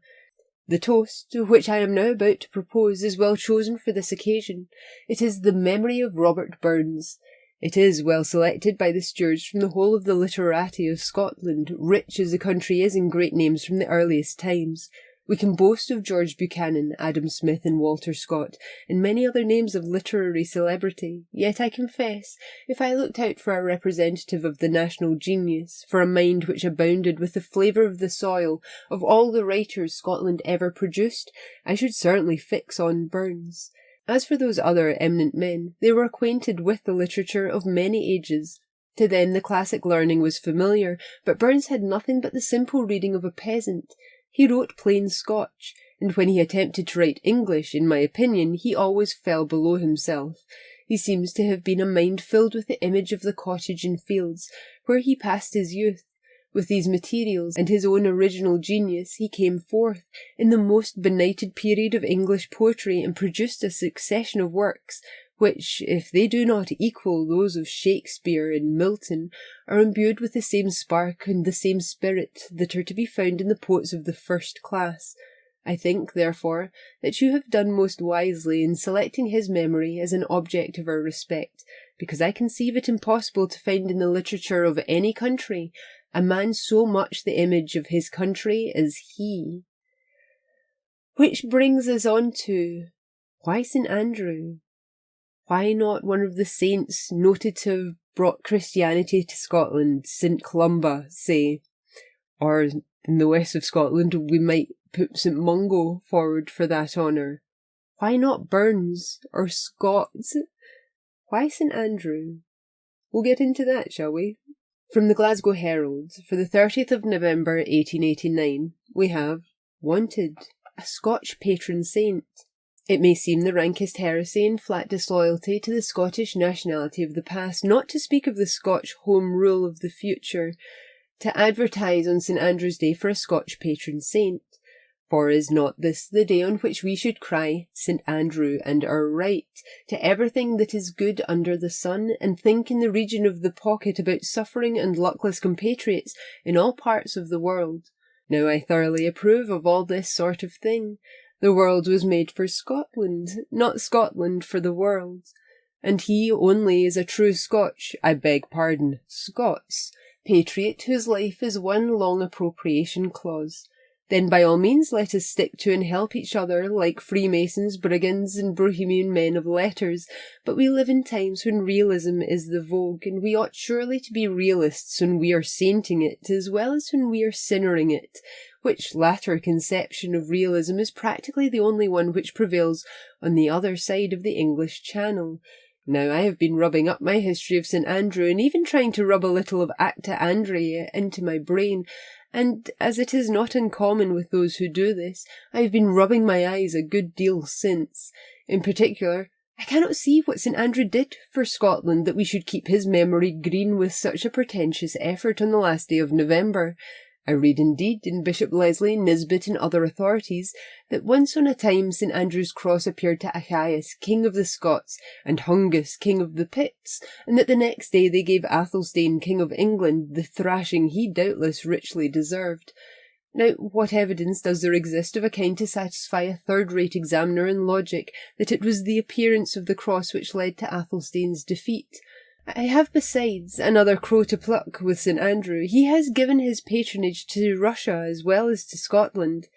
The toast, which I am now about to propose, is well chosen for this occasion. It is the memory of Robert Burns. It is well selected by the stewards from the whole of the literati of Scotland, rich as the country is in great names from the earliest times. We can boast of George Buchanan, Adam Smith, and Walter Scott, and many other names of literary celebrity, yet I confess, if I looked out for a representative of the national genius, for a mind which abounded with the flavour of the soil of all the writers Scotland ever produced, I should certainly fix on Burns. As for those other eminent men, they were acquainted with the literature of many ages. To them the classic learning was familiar, but Burns had nothing but the simple reading of a peasant. He wrote plain Scotch, and when he attempted to write English, in my opinion, he always fell below himself. He seems to have been a mind filled with the image of the cottage and fields, where he passed his youth. With these materials and his own original genius, he came forth in the most benighted period of English poetry and produced a succession of works which, if they do not equal those of Shakespeare and Milton, are imbued with the same spark and the same spirit that are to be found in the poets of the first class. I think, therefore, that you have done most wisely in selecting his memory as an object of our respect, because I conceive it impossible to find in the literature of any country a man so much the image of his country as he. Which brings us on to, why St. Andrew? Why not one of the saints noted to have brought Christianity to Scotland, St. Columba, say? Or in the west of Scotland we might put St. Mungo forward for that honour. Why not Burns or Scott? Why St. Andrew? We'll get into that, shall we? From the Glasgow Herald, for the 30th of November 1889, we have, wanted, a Scotch patron saint. It may seem the rankest heresy and flat disloyalty to the Scottish nationality of the past, not to speak of the Scotch Home Rule of the future, to advertise on St. Andrew's Day for a Scotch patron saint. For is not this the day on which we should cry, St. Andrew and our right, to everything that is good under the sun, and think in the region of the pocket about suffering and luckless compatriots in all parts of the world? Now I thoroughly approve of all this sort of thing. The world was made for Scotland, not Scotland for the world. And he only is a true Scots, patriot whose life is one long appropriation clause. Then by all means let us stick to and help each other like Freemasons, brigands, and bohemian men of letters, but we live in times when realism is the vogue, and we ought surely to be realists when we are sainting it, as well as when we are sinnering it, which latter conception of realism is practically the only one which prevails on the other side of the English Channel. Now, I have been rubbing up my history of St. Andrew, and even trying to rub a little of Acta Andrea into my brain, and as it is not uncommon with those who do this, I have been rubbing my eyes a good deal since. In particular, I cannot see what St. Andrew did for Scotland that we should keep his memory green with such a pretentious effort on the last day of November. I read indeed in Bishop Leslie, Nisbet, and other authorities, that once on a time St. Andrew's cross appeared to Achias, king of the Scots, and Hungus, king of the Picts, and that the next day they gave Athelstane, king of England, the thrashing he doubtless richly deserved. Now, what evidence does there exist of a kind to satisfy a third-rate examiner in logic that it was the appearance of the cross which led to Athelstane's defeat? I have besides another crow to pluck with St. Andrew. He has given his patronage to Russia as well as to Scotland.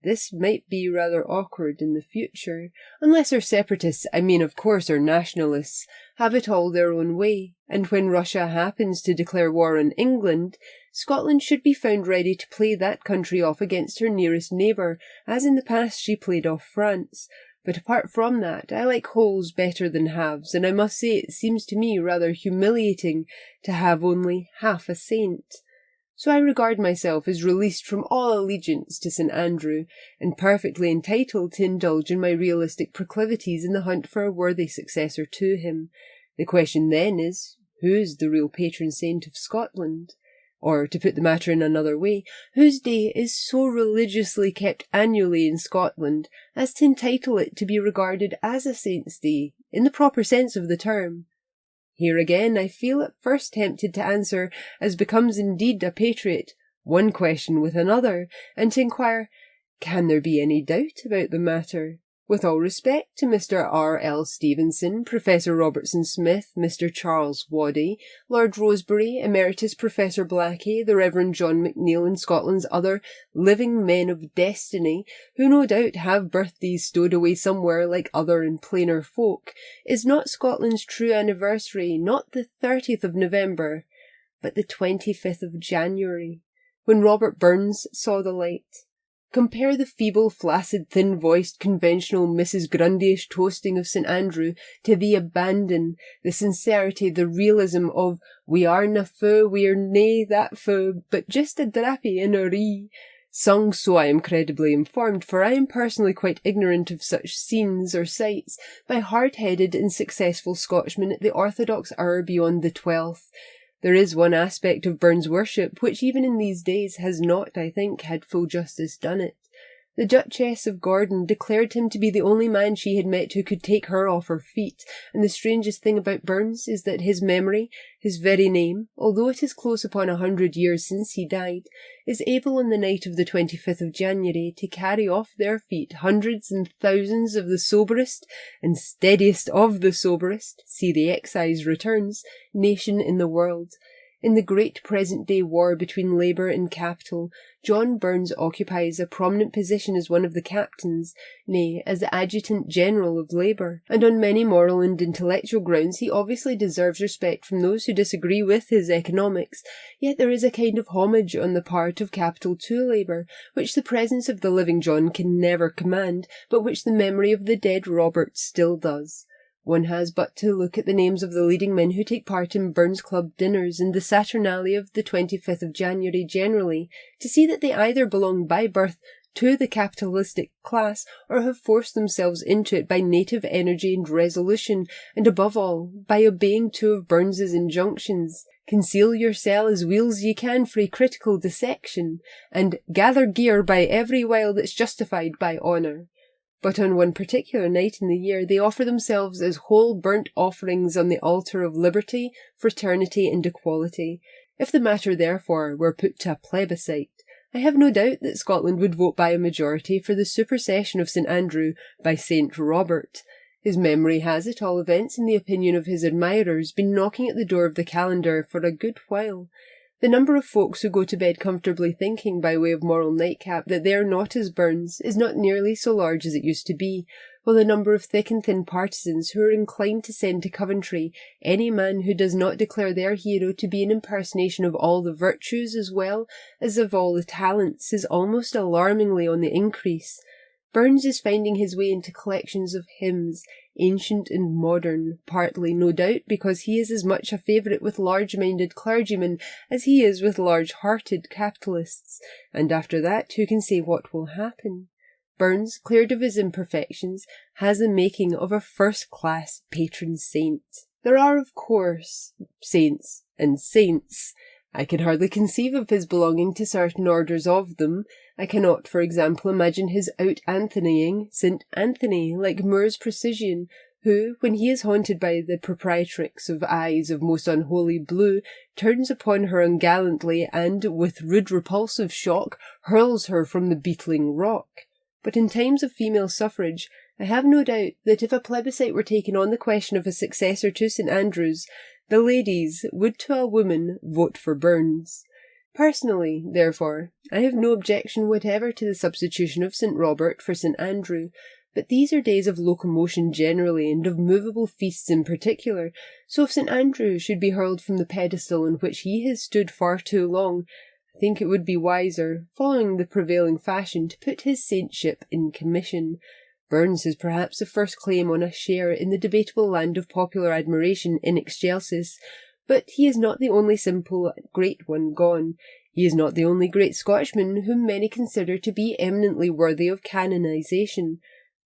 This might be rather awkward in the future, unless our separatists, of course our nationalists, have it all their own way, and when Russia happens to declare war on England, Scotland should be found ready to play that country off against her nearest neighbour, as in the past she played off France. But apart from that, I like wholes better than halves, and I must say it seems to me rather humiliating to have only half a saint. So I regard myself as released from all allegiance to St. Andrew, and perfectly entitled to indulge in my realistic proclivities in the hunt for a worthy successor to him. The question then is, who is the real patron saint of Scotland? Or, to put the matter in another way, whose day is so religiously kept annually in Scotland as to entitle it to be regarded as a saint's day, in the proper sense of the term? Here again I feel at first tempted to answer, as becomes indeed a patriot, one question with another, and to inquire, can there be any doubt about the matter? With all respect to Mr. R. L. Stevenson, Professor Robertson Smith, Mr. Charles Waddy, Lord Rosebery, Emeritus Professor Blackie, the Reverend John McNeill, and Scotland's other living men of destiny, who no doubt have birthdays stowed away somewhere like other and plainer folk, is not Scotland's true anniversary not the 30th of November, but the 25th of January, when Robert Burns saw the light. Compare the feeble, flaccid, thin-voiced, conventional Mrs. Grundyish toasting of St. Andrew to the abandon, the sincerity, the realism of "We arena fou, we're nae that fou, but just a drappie in a ree," sung, so I am credibly informed, for I am personally quite ignorant of such scenes or sights, by hard-headed and successful Scotchmen at the orthodox hour beyond the 12th. There is one aspect of Burns' worship which even in these days has not, I think, had full justice done it. The Duchess of Gordon declared him to be the only man she had met who could take her off her feet, and the strangest thing about Burns is that his memory, his very name, although it is close upon 100 years since he died, is able on the night of the 25th of January to carry off their feet hundreds and thousands of the soberest and steadiest of the soberest, see the excise returns, nation in the world. In the great present-day war between Labour and Capital, John Burns occupies a prominent position as one of the captains, nay, as the Adjutant-General of Labour, and on many moral and intellectual grounds he obviously deserves respect from those who disagree with his economics, yet there is a kind of homage on the part of Capital to Labour, which the presence of the living John can never command, but which the memory of the dead Robert still does. One has but to look at the names of the leading men who take part in Burns Club dinners and the Saturnalia of the 25th of January generally, to see that they either belong by birth to the capitalistic class or have forced themselves into it by native energy and resolution, and above all, by obeying two of Burns's injunctions: "Conceal yoursel as weel's ye can frae critical dissection," and "Gather gear by every wile that's justified by honour." But on one particular night in the year they offer themselves as whole burnt offerings on the altar of liberty, fraternity, and equality. If the matter, therefore, were put to a plebiscite, I have no doubt that Scotland would vote by a majority for the supersession of St. Andrew by St. Robert. His memory has, at all events, in the opinion of his admirers, been knocking at the door of the calendar for a good while. The number of folks who go to bed comfortably thinking, by way of moral nightcap, that they are not as Burns is not nearly so large as it used to be, while the number of thick and thin partisans who are inclined to send to Coventry any man who does not declare their hero to be an impersonation of all the virtues as well as of all the talents is almost alarmingly on the increase. Burns is finding his way into collections of hymns, ancient and modern, partly, no doubt, because he is as much a favourite with large-minded clergymen as he is with large-hearted capitalists, and after that who can say what will happen? Burns, cleared of his imperfections, has the making of a first-class patron saint. There are, of course, saints and saints. I can hardly conceive of his belonging to certain orders of them. I cannot, for example, imagine his out-Anthonying St. Anthony, like Moore's Precisian, who, when he is haunted by the proprietrix of eyes of most unholy blue, turns upon her ungallantly and, with rude repulsive shock, hurls her from the beetling rock. But in times of female suffrage, I have no doubt that if a plebiscite were taken on the question of a successor to St. Andrews, the ladies would to a woman vote for Burns. Personally, therefore, I have no objection whatever to the substitution of St. Robert for St. Andrew, but these are days of locomotion generally, and of movable feasts in particular, so if St. Andrew should be hurled from the pedestal on which he has stood far too long, I think it would be wiser, following the prevailing fashion, to put his saintship in commission. Burns has perhaps the first claim on a share in the debatable land of popular admiration in excelsis, but he is not the only simple great one gone. He is not the only great Scotchman whom many consider to be eminently worthy of canonization.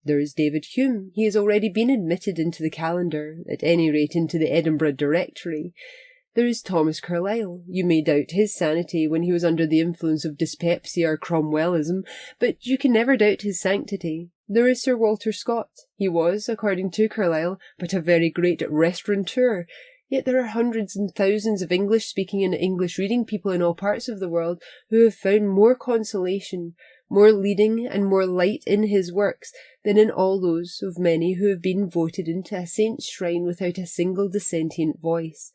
There is David Hume. He has already been admitted into the calendar, at any rate into the Edinburgh Directory. There is Thomas Carlyle. You may doubt his sanity when he was under the influence of dyspepsia or Cromwellism, but you can never doubt his sanctity. There is Sir Walter Scott. He was, according to Carlyle, but a very great restaurateur. Yet there are hundreds and thousands of English-speaking and English-reading people in all parts of the world who have found more consolation, more leading and more light in his works than in all those of many who have been voted into a saint's shrine without a single dissentient voice.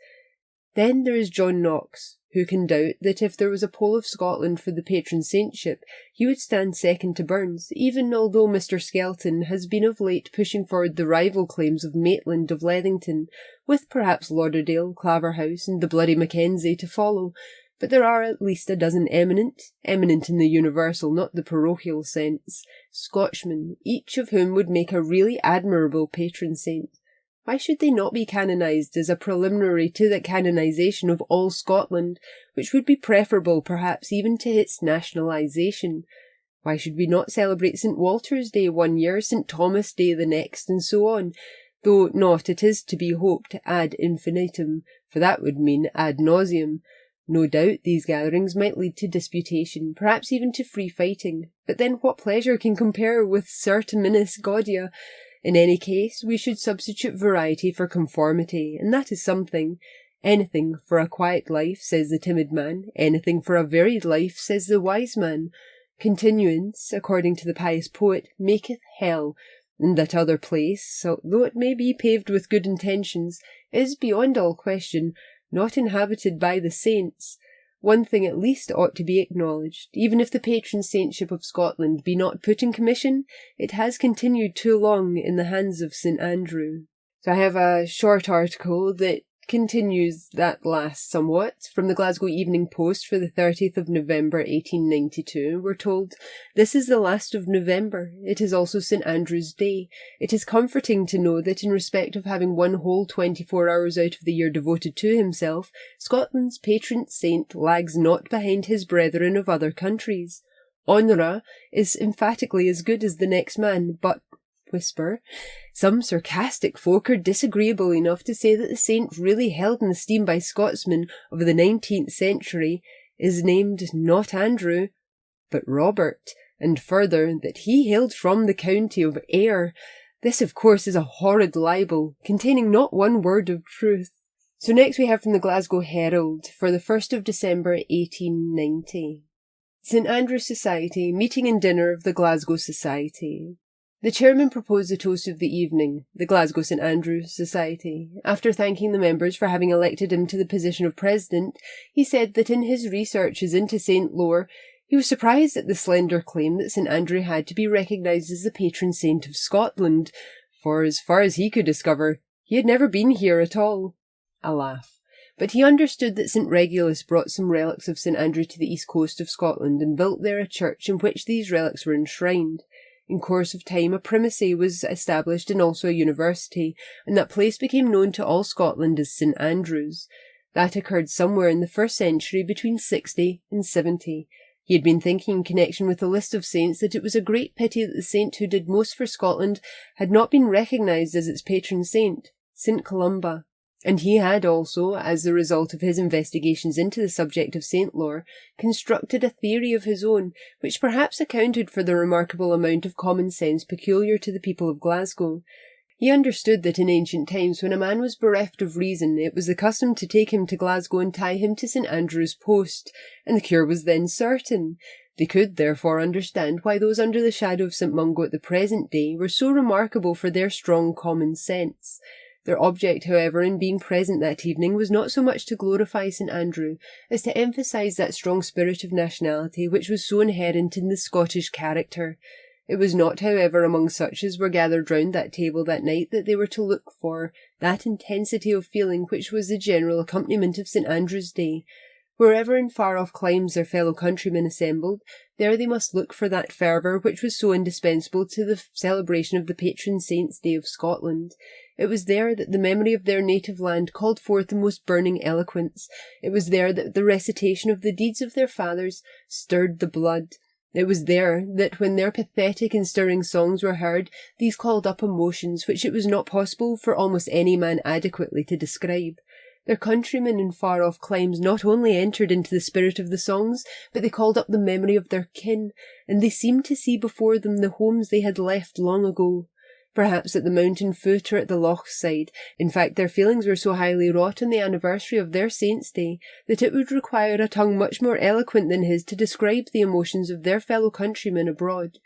Then there is John Knox. Who can doubt that if there was a poll of Scotland for the patron saintship, he would stand second to Burns, even although Mr. Skelton has been of late pushing forward the rival claims of Maitland of Leathington, with perhaps Lauderdale, Claverhouse, and the bloody Mackenzie to follow. But there are at least a dozen eminent in the universal, not the parochial sense, Scotchmen, each of whom would make a really admirable patron saint. Why should they not be canonised as a preliminary to the canonisation of all Scotland, which would be preferable perhaps even to its nationalisation? Why should we not celebrate St. Walter's Day one year, St. Thomas' Day the next, and so on? Though not, it is to be hoped, ad infinitum, for that would mean ad nauseam. No doubt these gatherings might lead to disputation, perhaps even to free fighting, but then what pleasure can compare with Certiminus Gaudia? In any case, we should substitute variety for conformity, and that is something. Anything for a quiet life, says the timid man. Anything for a varied life, says the wise man. Continuance, according to the pious poet, maketh hell, and that other place, though it may be paved with good intentions, is, beyond all question, not inhabited by the saints. One thing at least ought to be acknowledged. Even if the patron saintship of Scotland be not put in commission, it has continued too long in the hands of St. Andrew. So I have a short article that continues that last somewhat. From the Glasgow Evening Post for the 30th of November 1892, we're told, "This is the last of November. It is also St. Andrew's Day. It is comforting to know that in respect of having one whole 24 hours out of the year devoted to himself, Scotland's patron saint lags not behind his brethren of other countries. Honora is emphatically as good as the next man, but whisper, some sarcastic folk are disagreeable enough to say that the saint really held in esteem by Scotsmen of the 19th century is named not Andrew, but Robert, and further, that he hailed from the county of Ayr. This, of course, is a horrid libel, containing not one word of truth." So next we have from the Glasgow Herald for the 1st of December 1890. St. Andrew Society, meeting and dinner of the Glasgow Society. The chairman proposed the toast of the evening, the Glasgow St. Andrew Society. After thanking the members for having elected him to the position of president, he said that in his researches into St. Lore, he was surprised at the slender claim that St. Andrew had to be recognised as the patron saint of Scotland, for as far as he could discover, he had never been here at all. A laugh. But he understood that St. Regulus brought some relics of St. Andrew to the east coast of Scotland and built there a church in which these relics were enshrined. In course of time, a primacy was established and also a university, and that place became known to all Scotland as St. Andrews. That occurred somewhere in the 1st century between 60 and 70. He had been thinking in connection with the list of saints that it was a great pity that the saint who did most for Scotland had not been recognised as its patron saint, St. Columba. And he had also, as the result of his investigations into the subject of St. Lore, constructed a theory of his own, which perhaps accounted for the remarkable amount of common sense peculiar to the people of Glasgow. He understood that in ancient times, when a man was bereft of reason, it was the custom to take him to Glasgow and tie him to St. Andrew's Post, and the cure was then certain. They could therefore understand why those under the shadow of St. Mungo at the present day were so remarkable for their strong common sense. Their object, however, in being present that evening was not so much to glorify St. Andrew as to emphasise that strong spirit of nationality which was so inherent in the Scottish character. It was not, however, among such as were gathered round that table that night that they were to look for that intensity of feeling which was the general accompaniment of St. Andrew's Day. Wherever in far-off climes their fellow countrymen assembled, there they must look for that fervour which was so indispensable to the celebration of the patron saint's day of Scotland. It was there that the memory of their native land called forth the most burning eloquence. It was there that the recitation of the deeds of their fathers stirred the blood. It was there that when their pathetic and stirring songs were heard, these called up emotions which it was not possible for almost any man adequately to describe. Their countrymen in far-off climes not only entered into the spirit of the songs, but they called up the memory of their kin, and they seemed to see before them the homes they had left long ago. perhaps at the mountain foot or at the loch side. In fact, their feelings were so highly wrought on the anniversary of their saint's day that it would require a tongue much more eloquent than his to describe the emotions of their fellow countrymen abroad.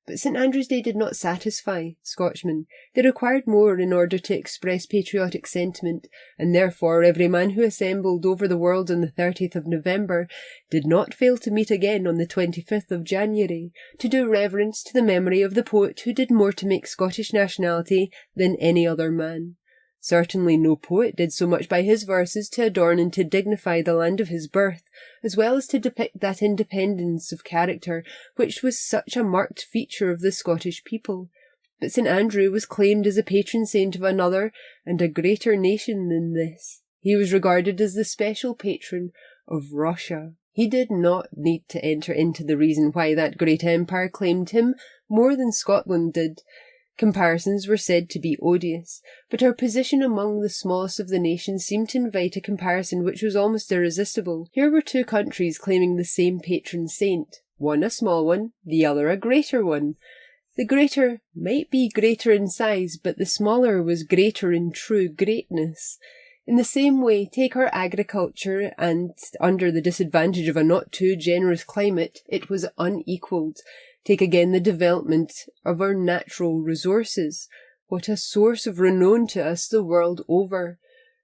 But St Andrew's Day did not satisfy Scotchmen. They required more in order to express patriotic sentiment, and therefore every man who assembled over the world on the 30th of November did not fail to meet again on the 25th of January, to do reverence to the memory of the poet who did more to make Scottish nationality than any other man. Certainly no poet did so much by his verses to adorn and to dignify the land of his birth, as well as to depict that independence of character which was such a marked feature of the Scottish people. But St Andrew was claimed as a patron saint of another and a greater nation than this. He was regarded as the special patron of Russia. He did not need to enter into the reason why that great empire claimed him more than Scotland did. Comparisons were said to be odious, but our position among the smallest of the nations seemed to invite a comparison which was almost irresistible. Here were two countries claiming the same patron saint, one a small one, the other a greater one. The greater might be greater in size, but the smaller was greater in true greatness. In the same way, take our agriculture, and under the disadvantage of a not too generous climate, it was unequalled. Take again the development of our natural resources. What a source of renown to us the world over.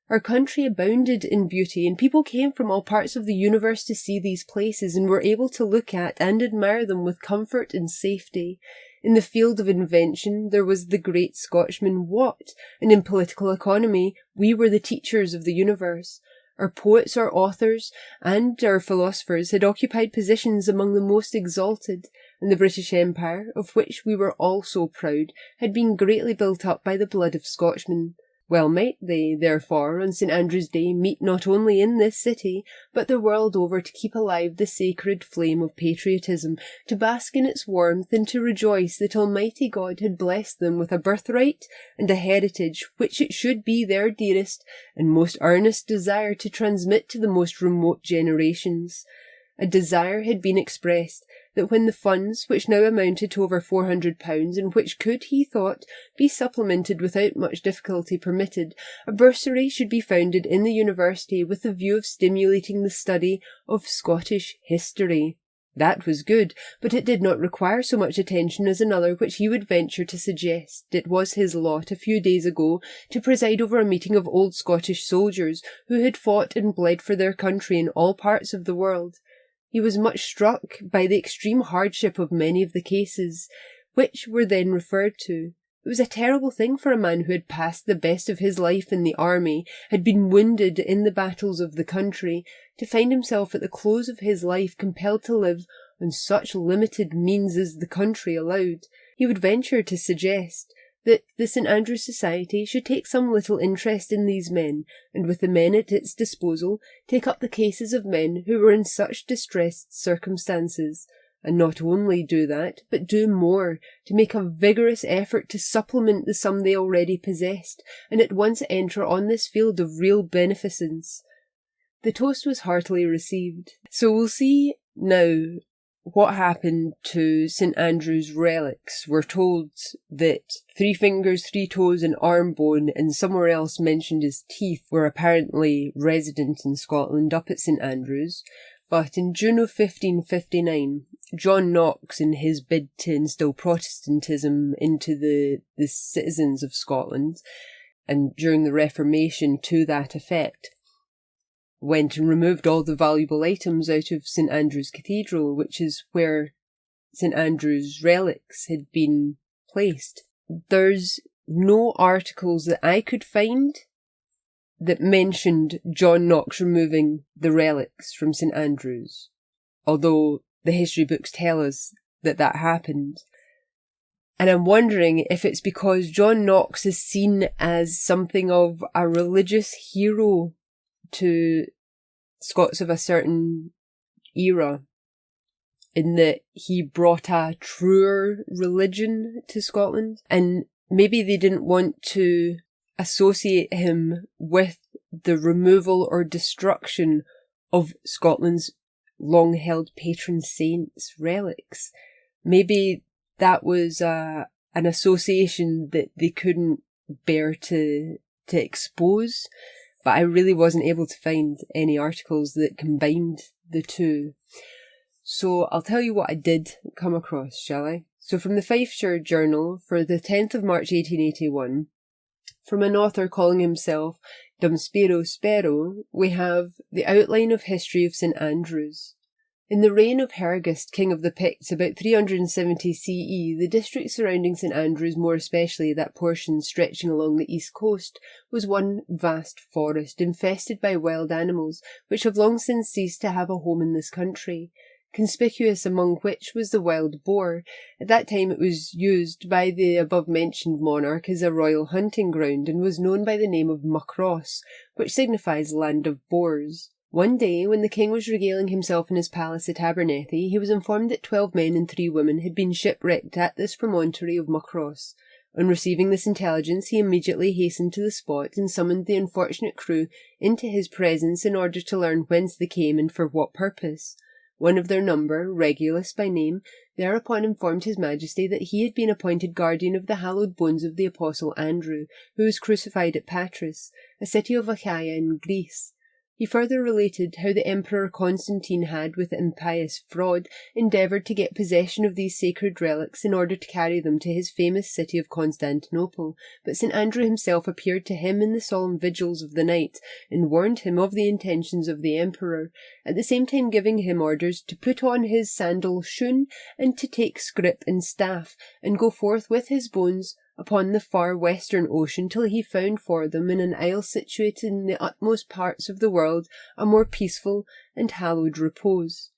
Our country abounded in beauty, and people came from all parts of the universe to see these places and were able to look at and admire them with comfort and safety. In the field of invention, there was the great Scotchman Watt, and in political economy, we were the teachers of the universe. Our poets, our authors, and our philosophers had occupied positions among the most exalted, and the British Empire, of which we were all so proud, had been greatly built up by the blood of Scotchmen. Well might they, therefore, on St Andrew's Day meet not only in this city, but the world over to keep alive the sacred flame of patriotism, to bask in its warmth, and to rejoice that Almighty God had blessed them with a birthright and a heritage which it should be their dearest and most earnest desire to transmit to the most remote generations. A desire had been expressed that when the funds, which now amounted to over £400, and which could, he thought, be supplemented without much difficulty permitted, a bursary should be founded in the university with the view of stimulating the study of Scottish history. That was good, but it did not require so much attention as another which he would venture to suggest. It was his lot a few days ago to preside over a meeting of old Scottish soldiers who had fought and bled for their country in all parts of the world. He was much struck by the extreme hardship of many of the cases, which were then referred to. It was a terrible thing for a man who had passed the best of his life in the army, had been wounded in the battles of the country, to find himself at the close of his life compelled to live on such limited means as the country allowed. He would venture to suggest that the St Andrews Society should take some little interest in these men, and with the men at its disposal, take up the cases of men who were in such distressed circumstances, and not only do that, but do more, to make a vigorous effort to supplement the sum they already possessed, and at once enter on this field of real beneficence. The toast was heartily received. So we'll see now what happened to St Andrew's relics. We're told that 3 fingers, 3 toes, an arm bone, and somewhere else mentioned as teeth, were apparently resident in Scotland up at St Andrews. But in June of 1559, John Knox, in his bid to instil Protestantism into the citizens of Scotland, and during the Reformation to that effect, went and removed all the valuable items out of St Andrew's Cathedral, which is where St Andrew's relics had been placed. There's no articles that I could find that mentioned John Knox removing the relics from St Andrews, although the history books tell us that that happened. And I'm wondering if it's because John Knox is seen as something of a religious hero to Scots of a certain era, in that he brought a truer religion to Scotland, and maybe they didn't want to associate him with the removal or destruction of Scotland's long-held patron saint's relics. Maybe that was a an association that they couldn't bear to expose, but I really wasn't able to find any articles that combined the two. So I'll tell you what I did come across, shall I? So from the Fifeshire Journal for the 10th of March 1881, from an author calling himself Dum Spiro Spero, we have the outline of history of St Andrews. In the reign of Hergest, king of the Picts, about 370 CE, the district surrounding St Andrews, more especially that portion stretching along the east coast, was one vast forest infested by wild animals, which have long since ceased to have a home in this country, conspicuous among which was the wild boar. At that time it was used by the above-mentioned monarch as a royal hunting ground, and was known by the name of Muckross, which signifies land of boars. One day, when the king was regaling himself in his palace at Abernethy, he was informed that 12 men and 3 women had been shipwrecked at this promontory of Muckross. On receiving this intelligence, he immediately hastened to the spot and summoned the unfortunate crew into his presence in order to learn whence they came and for what purpose. One of their number, Regulus by name, thereupon informed his majesty that he had been appointed guardian of the hallowed bones of the apostle Andrew, who was crucified at Patras, a city of Achaia in Greece. He further related how the Emperor Constantine had, with impious fraud, endeavoured to get possession of these sacred relics in order to carry them to his famous city of Constantinople, but St Andrew himself appeared to him in the solemn vigils of the night, and warned him of the intentions of the Emperor, at the same time giving him orders to put on his sandal shoon, and to take scrip and staff, and go forth with his bones upon the far western ocean till he found for them in an isle situated in the utmost parts of the world a more peaceful and hallowed repose.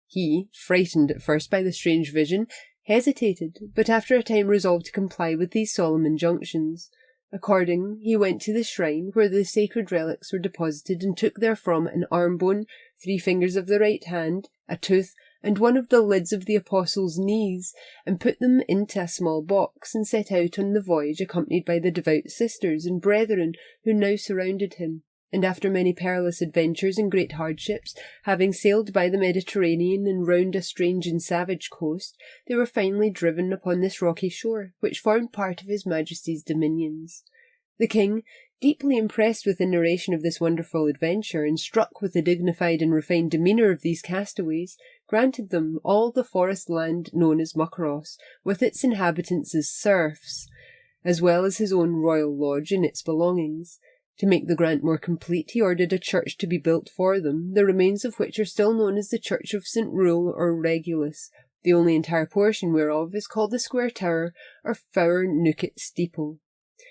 He, frightened at first by the strange vision, hesitated, but after a time resolved to comply with these solemn injunctions. According, he went to the shrine where the sacred relics were deposited, and took therefrom an arm bone, 3 fingers of the right hand, a tooth, and one of the lids of the apostle's knees, and put them into a small box, and set out on the voyage, accompanied by the devout sisters and brethren who now surrounded him. And after many perilous adventures and great hardships, having sailed by the Mediterranean and round a strange and savage coast, they were finally driven upon this rocky shore, which formed part of his Majesty's dominions. The king, deeply impressed with the narration of this wonderful adventure, and struck with the dignified and refined demeanour of these castaways, granted them all the forest land known as Muckross, with its inhabitants as serfs, as well as his own royal lodge and its belongings. To make the grant more complete, he ordered a church to be built for them, the remains of which are still known as the Church of St Rule or Regulus, the only entire portion whereof is called the Square Tower or Four Newket Steeple.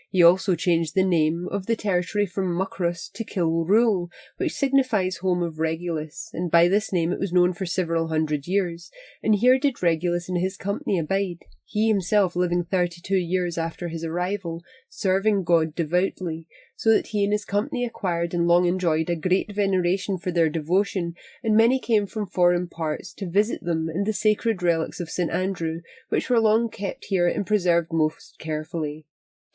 He also changed the name of the territory from Muckross to Kilrule, which signifies home of Regulus, and by this name it was known for several hundred years, and here did Regulus and his company abide, he himself living 32 years after his arrival, serving God devoutly, so that he and his company acquired and long enjoyed a great veneration for their devotion, and many came from foreign parts to visit them and the sacred relics of St Andrew, which were long kept here and preserved most carefully.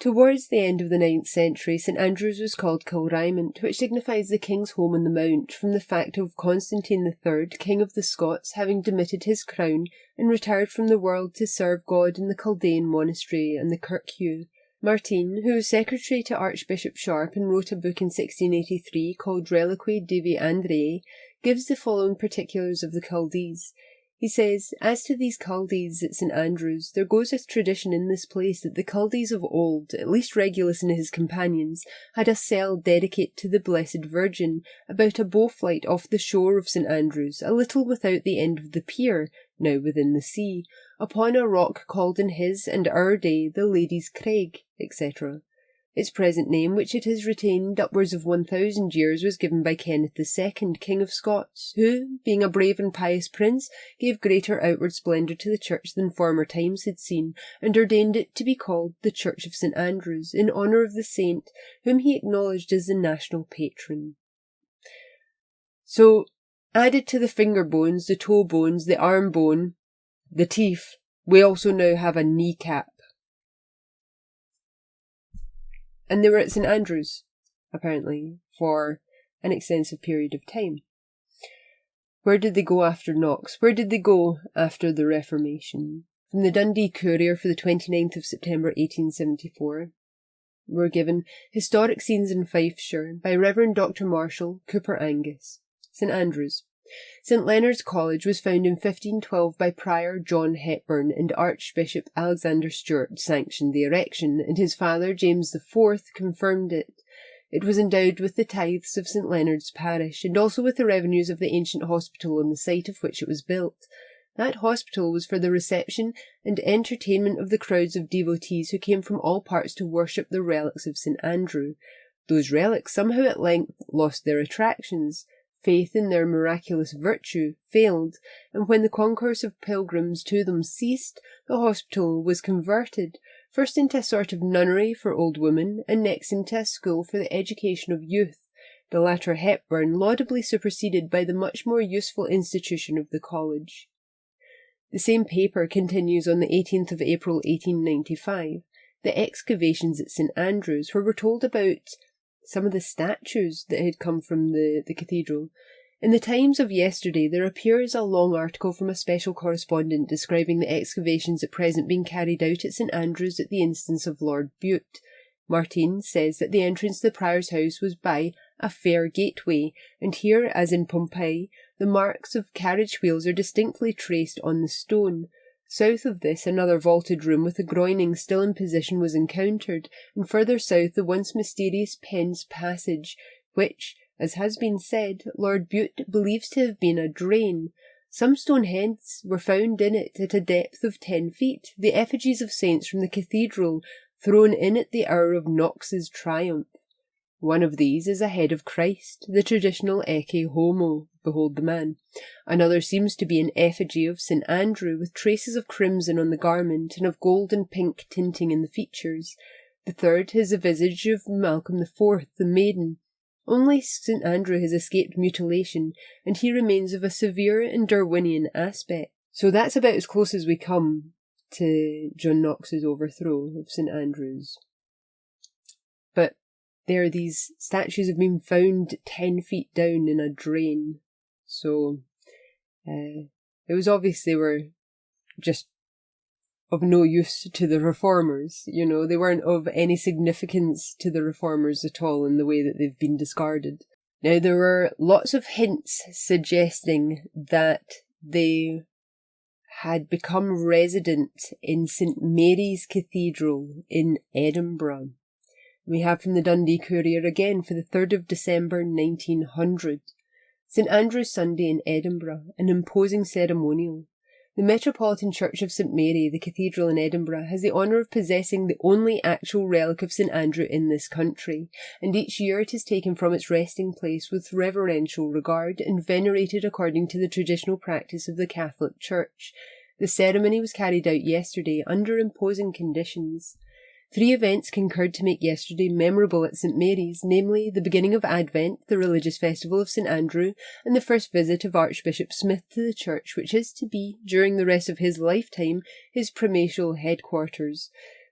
Towards the end of the 9th century, St Andrews was called Kilraimont, which signifies the king's home on the mount, from the fact of Constantine III, king of the Scots, having demitted his crown and retired from the world to serve God in the Chaldean monastery and the Kirkhew. Martin, who was secretary to Archbishop Sharp and wrote a book in 1683 called Relique Divi Andrei, gives the following particulars of the Chaldees. He says, as to these Chaldees at St Andrews, there goes a tradition in this place that the Chaldees of old, at least Regulus and his companions, had a cell dedicated to the Blessed Virgin, about a bow-flight off the shore of St Andrews, a little without the end of the pier, now within the sea, upon a rock called in his and our day the Lady's Craig, etc. Its present name, which it has retained upwards of 1,000 years, was given by Kenneth II, King of Scots, who, being a brave and pious prince, gave greater outward splendour to the church than former times had seen, and ordained it to be called the Church of St Andrews, in honour of the saint, whom he acknowledged as the national patron. So, added to the finger bones, the toe bones, the arm bone, the teeth, we also now have a kneecap. And they were at St Andrews, apparently, for an extensive period of time. Where did they go after Knox? Where did they go after the Reformation? From the Dundee Courier for the 29th of September 1874, we're given Historic Scenes in Fifeshire by Reverend Dr. Marshall, Cooper Angus. St Andrews. St Leonard's College was founded in 1512 by Prior John Hepburn, and Archbishop Alexander Stewart sanctioned the erection, and his father James IV confirmed it. It was endowed with the tithes of St Leonard's parish, and also with the revenues of the ancient hospital on the site of which it was built. That hospital was for the reception and entertainment of the crowds of devotees who came from all parts to worship the relics of St Andrew. Those relics somehow at length lost their attractions. Faith in their miraculous virtue failed, and when the concourse of pilgrims to them ceased, the hospital was converted, first into a sort of nunnery for old women, and next into a school for the education of youth, the latter Hepburn laudably superseded by the much more useful institution of the college. The same paper continues on the 18th of April 1895, the excavations at St Andrews, where we're told about some of the statues that had come from the cathedral. In the Times of yesterday there appears a long article from a special correspondent describing the excavations at present being carried out at St Andrews at the instance of Lord Bute. Martin says that the entrance to the prior's house was by a fair gateway, and here, as in Pompeii, the marks of carriage wheels are distinctly traced on the stone. South of this, another vaulted room with a groining still in position was encountered, and further south the once mysterious Penn's Passage, which, as has been said, Lord Bute believes to have been a drain. Some stone heads were found in it at a depth of 10 feet, the effigies of saints from the cathedral, thrown in at the hour of Knox's triumph. One of these is a head of Christ, the traditional Ecce Homo, behold the man. Another seems to be an effigy of St Andrew, with traces of crimson on the garment, and of gold and pink tinting in the features. The third is a visage of Malcolm IV, the maiden. Only St Andrew has escaped mutilation, and he remains of a severe and Darwinian aspect. So that's about as close as we come to John Knox's overthrow of St Andrews. But there, these statues have been found 10 feet down in a drain. So, it was obvious they were just of no use to the reformers. You know, they weren't of any significance to the reformers at all in the way that they've been discarded. Now, there were lots of hints suggesting that they had become resident in St Mary's Cathedral in Edinburgh. We have from the Dundee Courier again for the 3rd of December 1900. St Andrew's Sunday in Edinburgh, an imposing ceremonial. The Metropolitan Church of St Mary, the cathedral in Edinburgh, has the honour of possessing the only actual relic of St Andrew in this country, and each year it is taken from its resting place with reverential regard and venerated according to the traditional practice of the Catholic Church. The ceremony was carried out yesterday under imposing conditions. 3 events concurred to make yesterday memorable at St Mary's, namely the beginning of Advent, the religious festival of St Andrew, and the first visit of Archbishop Smith to the church, which is to be, during the rest of his lifetime, his primatial headquarters.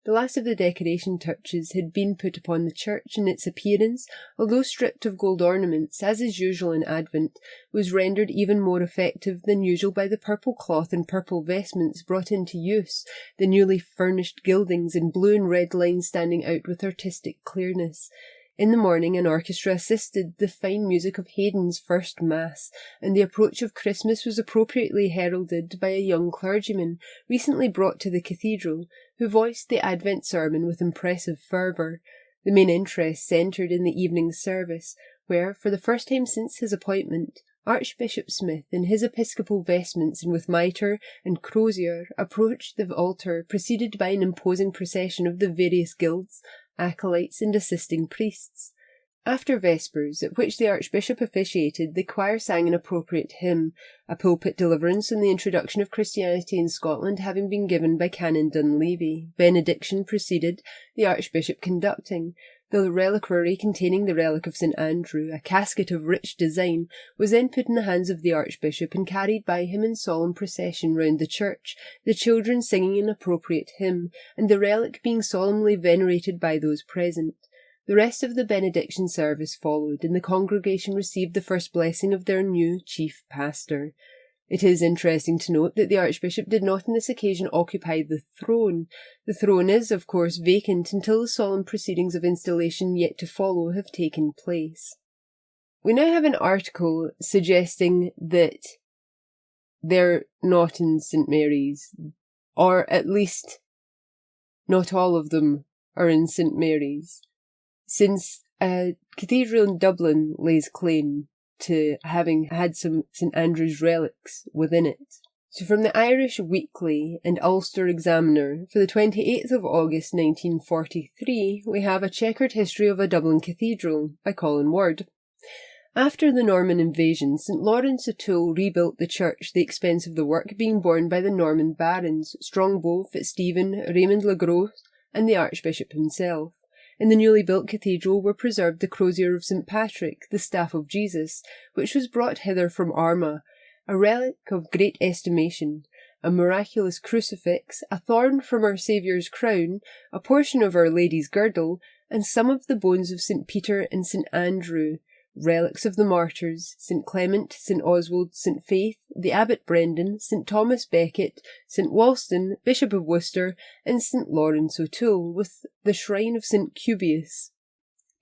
The last of the decoration touches had been put upon the church, and its appearance, although stripped of gold ornaments, as is usual in Advent, was rendered even more effective than usual by the purple cloth and purple vestments brought into use, the newly furnished gildings in blue and red lines standing out with artistic clearness. In the morning an orchestra assisted the fine music of Haydn's first Mass, and the approach of Christmas was appropriately heralded by a young clergyman, recently brought to the cathedral, who voiced the Advent sermon with impressive fervour. The main interest centred in the evening service, where, for the first time since his appointment, Archbishop Smith, in his episcopal vestments and with mitre and crozier, approached the altar, preceded by an imposing procession of the various guilds, acolytes, and assisting priests. After Vespers, at which the Archbishop officiated, the choir sang an appropriate hymn, a pulpit deliverance on the introduction of Christianity in Scotland having been given by Canon Dunleavy. Benediction proceeded, the Archbishop conducting. The reliquary containing the relic of St Andrew, a casket of rich design, was then put in the hands of the Archbishop and carried by him in solemn procession round the church, the children singing an appropriate hymn, and the relic being solemnly venerated by those present. The rest of the benediction service followed, and the congregation received the first blessing of their new chief pastor. It is interesting to note that the Archbishop did not on this occasion occupy the throne. The throne is, of course, vacant until the solemn proceedings of installation yet to follow have taken place. We now have an article suggesting that they're not in St Mary's, or at least not all of them are in St Mary's, since a cathedral in Dublin lays claim to having had some St Andrew's relics within it. So from the Irish Weekly and Ulster Examiner for the 28th of August 1943, we have A Checkered History of a Dublin Cathedral by Colin Ward. After the Norman invasion, St Lawrence O'Toole rebuilt the church, the expense of the work being borne by the Norman barons, Strongbow, Fitzstephen, Raymond le Gros, and the Archbishop himself. In the newly built cathedral were preserved the crozier of St Patrick, the staff of Jesus, which was brought hither from Armagh, a relic of great estimation, a miraculous crucifix, a thorn from our Saviour's crown, a portion of Our Lady's girdle, and some of the bones of St Peter and St Andrew, relics of the martyrs, St Clement, St Oswald, St Faith, the Abbot Brendan, St Thomas Becket, St Wulstan, Bishop of Worcester, and St Lawrence O'Toole, with the shrine of St Cubius.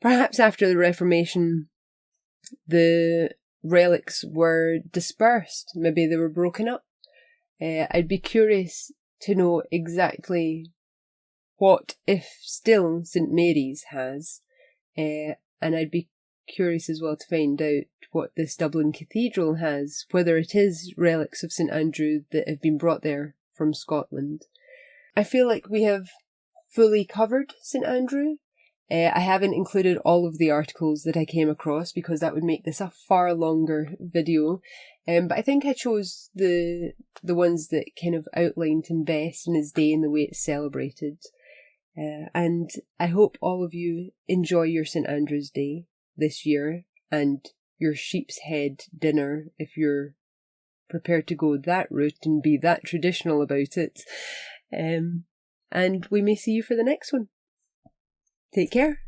Perhaps after the Reformation, the relics were dispersed. Maybe they were broken up. I'd be curious to know exactly what, if still, St Mary's has, and I'd be curious as well to find out what this Dublin Cathedral has, whether it is relics of St Andrew that have been brought there from Scotland. I feel like we have fully covered St Andrew. I haven't included all of the articles that I came across because that would make this a far longer video, but I think I chose the ones that kind of outlined him best in his day and the way it's celebrated. And I hope all of you enjoy your St Andrew's Day this year, and your sheep's head dinner if you're prepared to go that route and be that traditional about it. And we may see you for the next one. Take care.